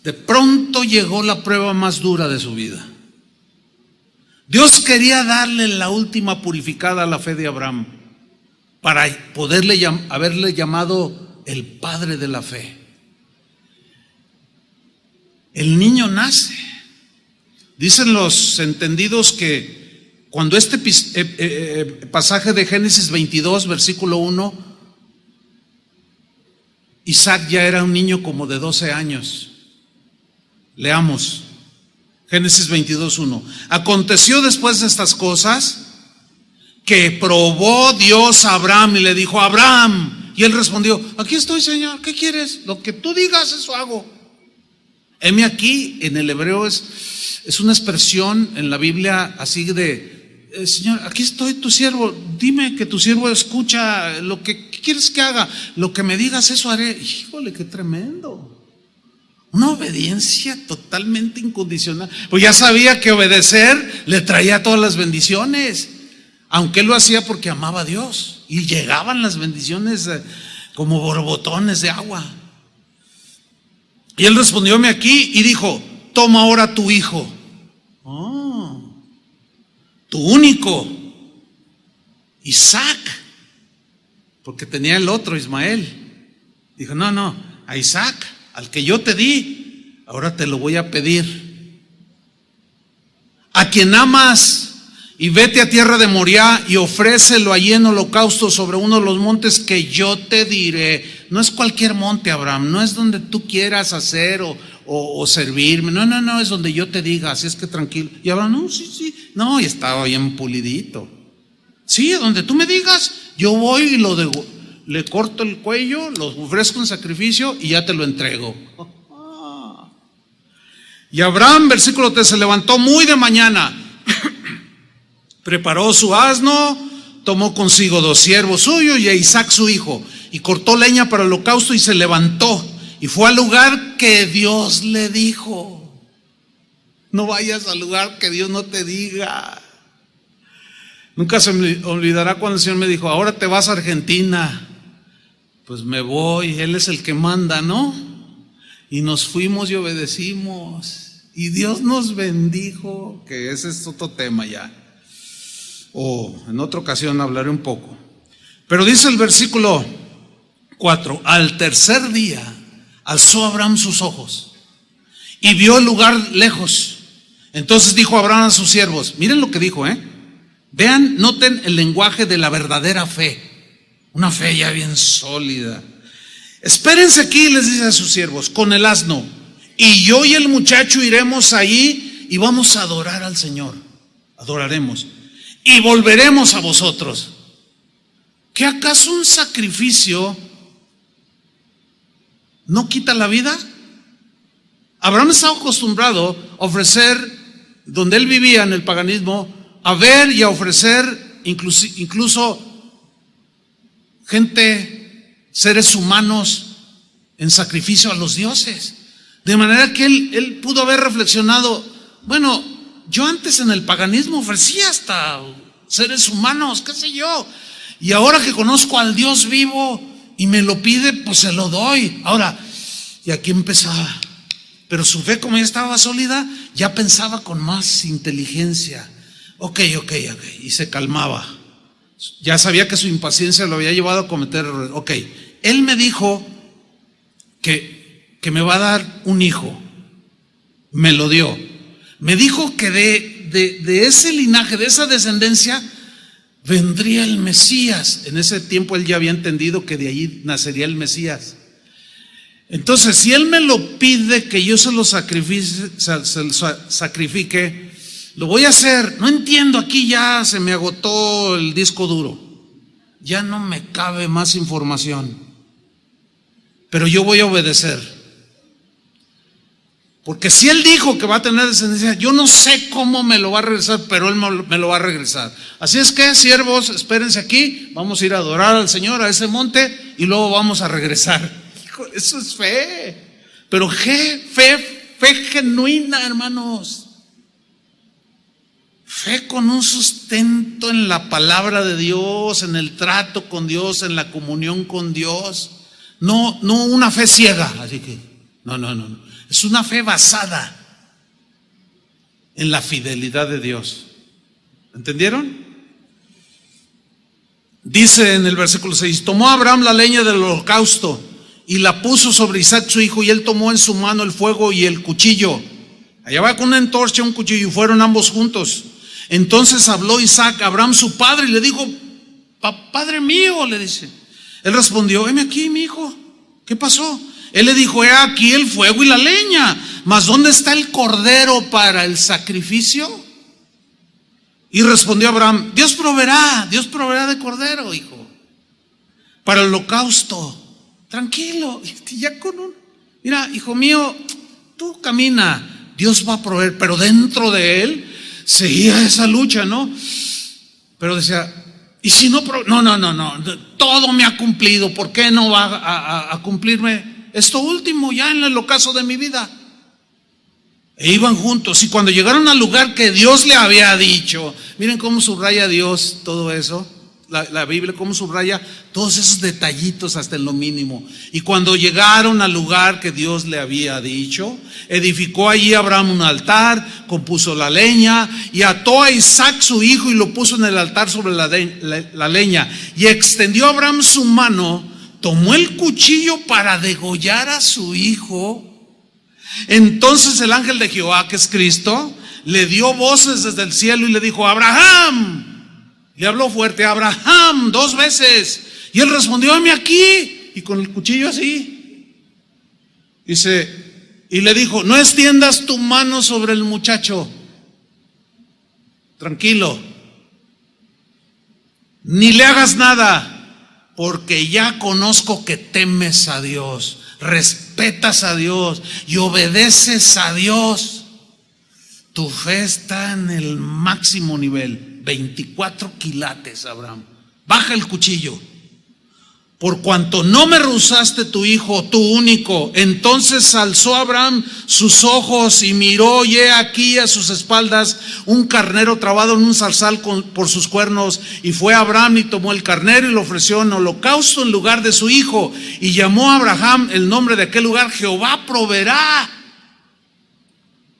De pronto llegó la prueba más dura de su vida. Dios quería darle la última purificada a la fe de Abraham para haberle llamado el padre de la fe. El niño nace. Dicen los entendidos que cuando este pasaje de Génesis 22, versículo 1, Isaac ya era un niño como de 12 años. Leamos Génesis 22:1. Aconteció después de estas cosas que probó Dios a Abraham y le dijo, Abraham, y él respondió, aquí estoy, Señor, ¿qué quieres? Lo que tú digas, eso hago. Heme aquí, en el hebreo es una expresión en la Biblia así de, Señor, aquí estoy tu siervo, dime que tu siervo escucha lo que quieres que haga, lo que me digas, eso haré. Híjole, qué tremendo. Una obediencia totalmente incondicional. Pues ya sabía que obedecer le traía todas las bendiciones, aunque él lo hacía porque amaba a Dios. Y llegaban las bendiciones como borbotones de agua. Y él respondióme aquí y dijo, toma ahora tu hijo, tu único, Isaac, porque tenía el otro, Ismael. Dijo, no, a Isaac, al que yo te di, ahora te lo voy a pedir. A quien amas, y vete a tierra de Moriah y ofrécelo allí en holocausto sobre uno de los montes que yo te diré. No es cualquier monte, Abraham, no es donde tú quieras hacer o servirme, no, es donde yo te diga, así es que tranquilo. Y Abraham, no, sí, no, y estaba bien pulidito. Sí, donde tú me digas, yo voy y le corto el cuello, lo ofrezco en sacrificio y ya te lo entrego. Y Abraham, versículo 3, se levantó muy de mañana, preparó su asno, tomó consigo 2 siervos suyos y a Isaac su hijo, y cortó leña para el holocausto y se levantó y fue al lugar que Dios le dijo. No vayas al lugar que Dios no te diga. Nunca se me olvidará cuando el Señor me dijo, ahora te vas a Argentina. Pues me voy, Él es el que manda, ¿no? Y nos fuimos y obedecimos. Y Dios nos bendijo, que ese es otro tema ya. O en otra ocasión hablaré un poco. Pero dice el versículo 4, al tercer día alzó Abraham sus ojos y vio el lugar lejos. Entonces dijo Abraham a sus siervos, miren lo que dijo, vean, noten el lenguaje de la verdadera fe, una fe ya bien sólida. Espérense aquí, les dice a sus siervos, con el asno, y yo y el muchacho iremos ahí y vamos a adorar al Señor, adoraremos, y volveremos a vosotros. ¿Qué acaso un sacrificio no quita la vida? Abraham estaba acostumbrado a ofrecer, donde él vivía en el paganismo, a ver y a ofrecer incluso gente, seres humanos, en sacrificio a los dioses. De manera que él pudo haber reflexionado, bueno, yo antes en el paganismo ofrecía hasta seres humanos, qué sé yo, y ahora que conozco al Dios vivo y me lo pide, pues se lo doy. Ahora, y aquí empezaba, pero su fe, como ya estaba sólida, ya pensaba con más inteligencia. Ok, y se calmaba. Ya sabía que su impaciencia lo había llevado a cometer errores. Ok, él me dijo que me va a dar un hijo. Me lo dio. Me dijo que de ese linaje, de esa descendencia, vendría el Mesías. En ese tiempo él ya había entendido que de allí nacería el Mesías. Entonces, si él me lo pide que yo se lo sacrifique, lo voy a hacer. No entiendo, aquí ya se me agotó el disco duro. Ya no me cabe más información. Pero yo voy a obedecer. Porque si él dijo que va a tener descendencia, yo no sé cómo me lo va a regresar, pero él me lo va a regresar. Así es que, siervos, espérense aquí, vamos a ir a adorar al Señor a ese monte y luego vamos a regresar. Hijo, eso es fe. Pero fe genuina, hermanos. Fe con un sustento en la palabra de Dios, en el trato con Dios, en la comunión con Dios. No una fe ciega, así que, no. Es una fe basada en la fidelidad de Dios. ¿Entendieron? Dice en el versículo 6, tomó Abraham la leña del holocausto y la puso sobre Isaac su hijo, y él tomó en su mano el fuego y el cuchillo. Allá va con una antorcha, un cuchillo, y fueron ambos juntos. Entonces habló Isaac a Abraham su padre y le dijo, padre mío, le dice. Él respondió, heme aquí, mi hijo. ¿Qué pasó? Él le dijo, he aquí el fuego y la leña, mas ¿dónde está el cordero para el sacrificio? Y respondió Abraham, Dios proveerá de cordero, hijo, para el holocausto. Tranquilo, ya mira, hijo mío, tú camina, Dios va a proveer. Pero dentro de él seguía esa lucha, ¿no? Pero decía, y si no, no, todo me ha cumplido, ¿por qué no va a cumplirme esto último ya en el ocaso de mi vida? E iban juntos, y cuando llegaron al lugar que Dios le había dicho, miren cómo subraya Dios todo eso, la Biblia, cómo subraya todos esos detallitos hasta en lo mínimo. Y cuando llegaron al lugar que Dios le había dicho, edificó allí Abraham un altar, compuso la leña y ató a Isaac su hijo y lo puso en el altar sobre la leña. Y extendió Abraham su mano, tomó el cuchillo para degollar a su hijo. Entonces el ángel de Jehová, que es Cristo, le dio voces desde el cielo y le dijo, Abraham. Le habló fuerte, Abraham, 2 veces. Y él respondió, heme aquí. Y con el cuchillo así. Dice, y le dijo, no extiendas tu mano sobre el muchacho. Tranquilo. Ni le hagas nada, porque ya conozco que temes a Dios, respetas a Dios y obedeces a Dios. Tu fe está en el máximo nivel. 24 quilates, Abraham. Baja el cuchillo. Por cuanto no me rehusaste tu hijo, tu único. Entonces alzó Abraham sus ojos y miró, y he aquí a sus espaldas un carnero trabado en un zarzal por sus cuernos. Y fue Abraham y tomó el carnero y lo ofreció en holocausto en lugar de su hijo. Y llamó a Abraham el nombre de aquel lugar, Jehová proveerá.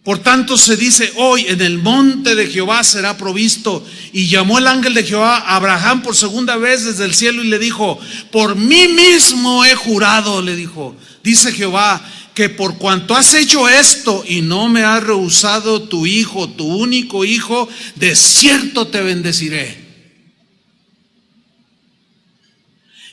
Por tanto se dice hoy, en el monte de Jehová será provisto. Y llamó el ángel de Jehová a Abraham por segunda vez desde el cielo y le dijo, por mí mismo he jurado, le dijo, dice Jehová, que por cuanto has hecho esto y no me has rehusado tu hijo, tu único hijo, de cierto te bendeciré.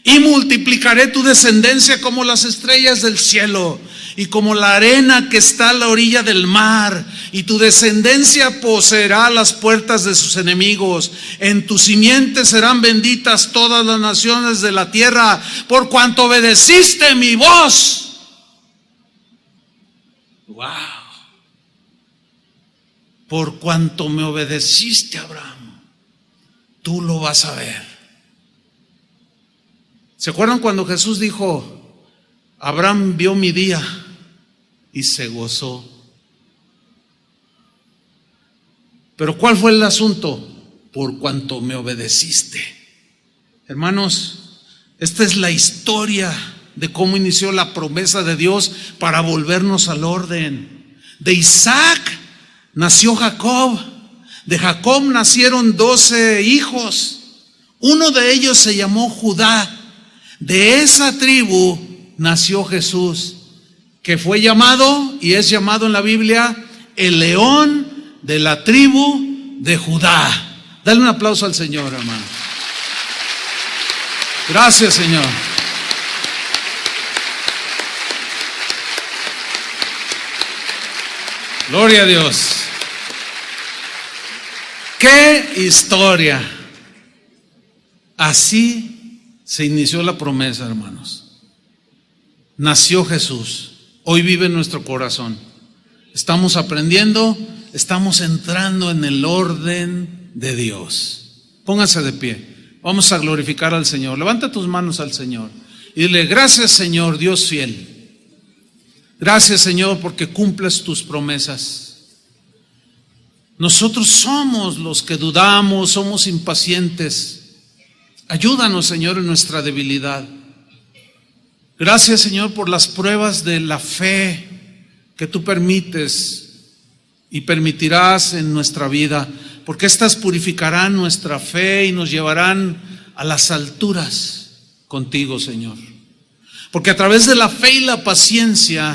Y multiplicaré tu descendencia como las estrellas del cielo y como la arena que está a la orilla del mar. Y tu descendencia poseerá las puertas de sus enemigos. En tu simiente serán benditas todas las naciones de la tierra, por cuanto obedeciste mi voz. Wow. Por cuanto me obedeciste, Abraham, tú lo vas a ver. ¿Se acuerdan cuando Jesús dijo, Abraham vio mi día y se gozó? Pero ¿cuál fue el asunto? Por cuanto me obedeciste. Hermanos, esta es la historia de cómo inició la promesa de Dios para volvernos al orden. De Isaac nació Jacob. De Jacob nacieron 12 hijos. Uno de ellos se llamó Judá. De esa tribu nació Jesús, que fue llamado y es llamado en la Biblia el león de la tribu de Judá. Dale un aplauso al Señor, hermano. Gracias, Señor. Gloria a Dios. ¡Qué historia! Así se inició la promesa, hermanos. Nació Jesús. Hoy vive en nuestro corazón. Estamos aprendiendo, estamos entrando en el orden de Dios. Póngase de pie. Vamos a glorificar al Señor. Levanta tus manos al Señor y dile: gracias, Señor, Dios fiel. Gracias, Señor, porque cumples tus promesas. Nosotros somos los que dudamos, somos impacientes. Ayúdanos, Señor, en nuestra debilidad. Gracias, Señor, por las pruebas de la fe que tú permites y permitirás en nuestra vida, porque estas purificarán nuestra fe y nos llevarán a las alturas contigo, Señor. Porque a través de la fe y la paciencia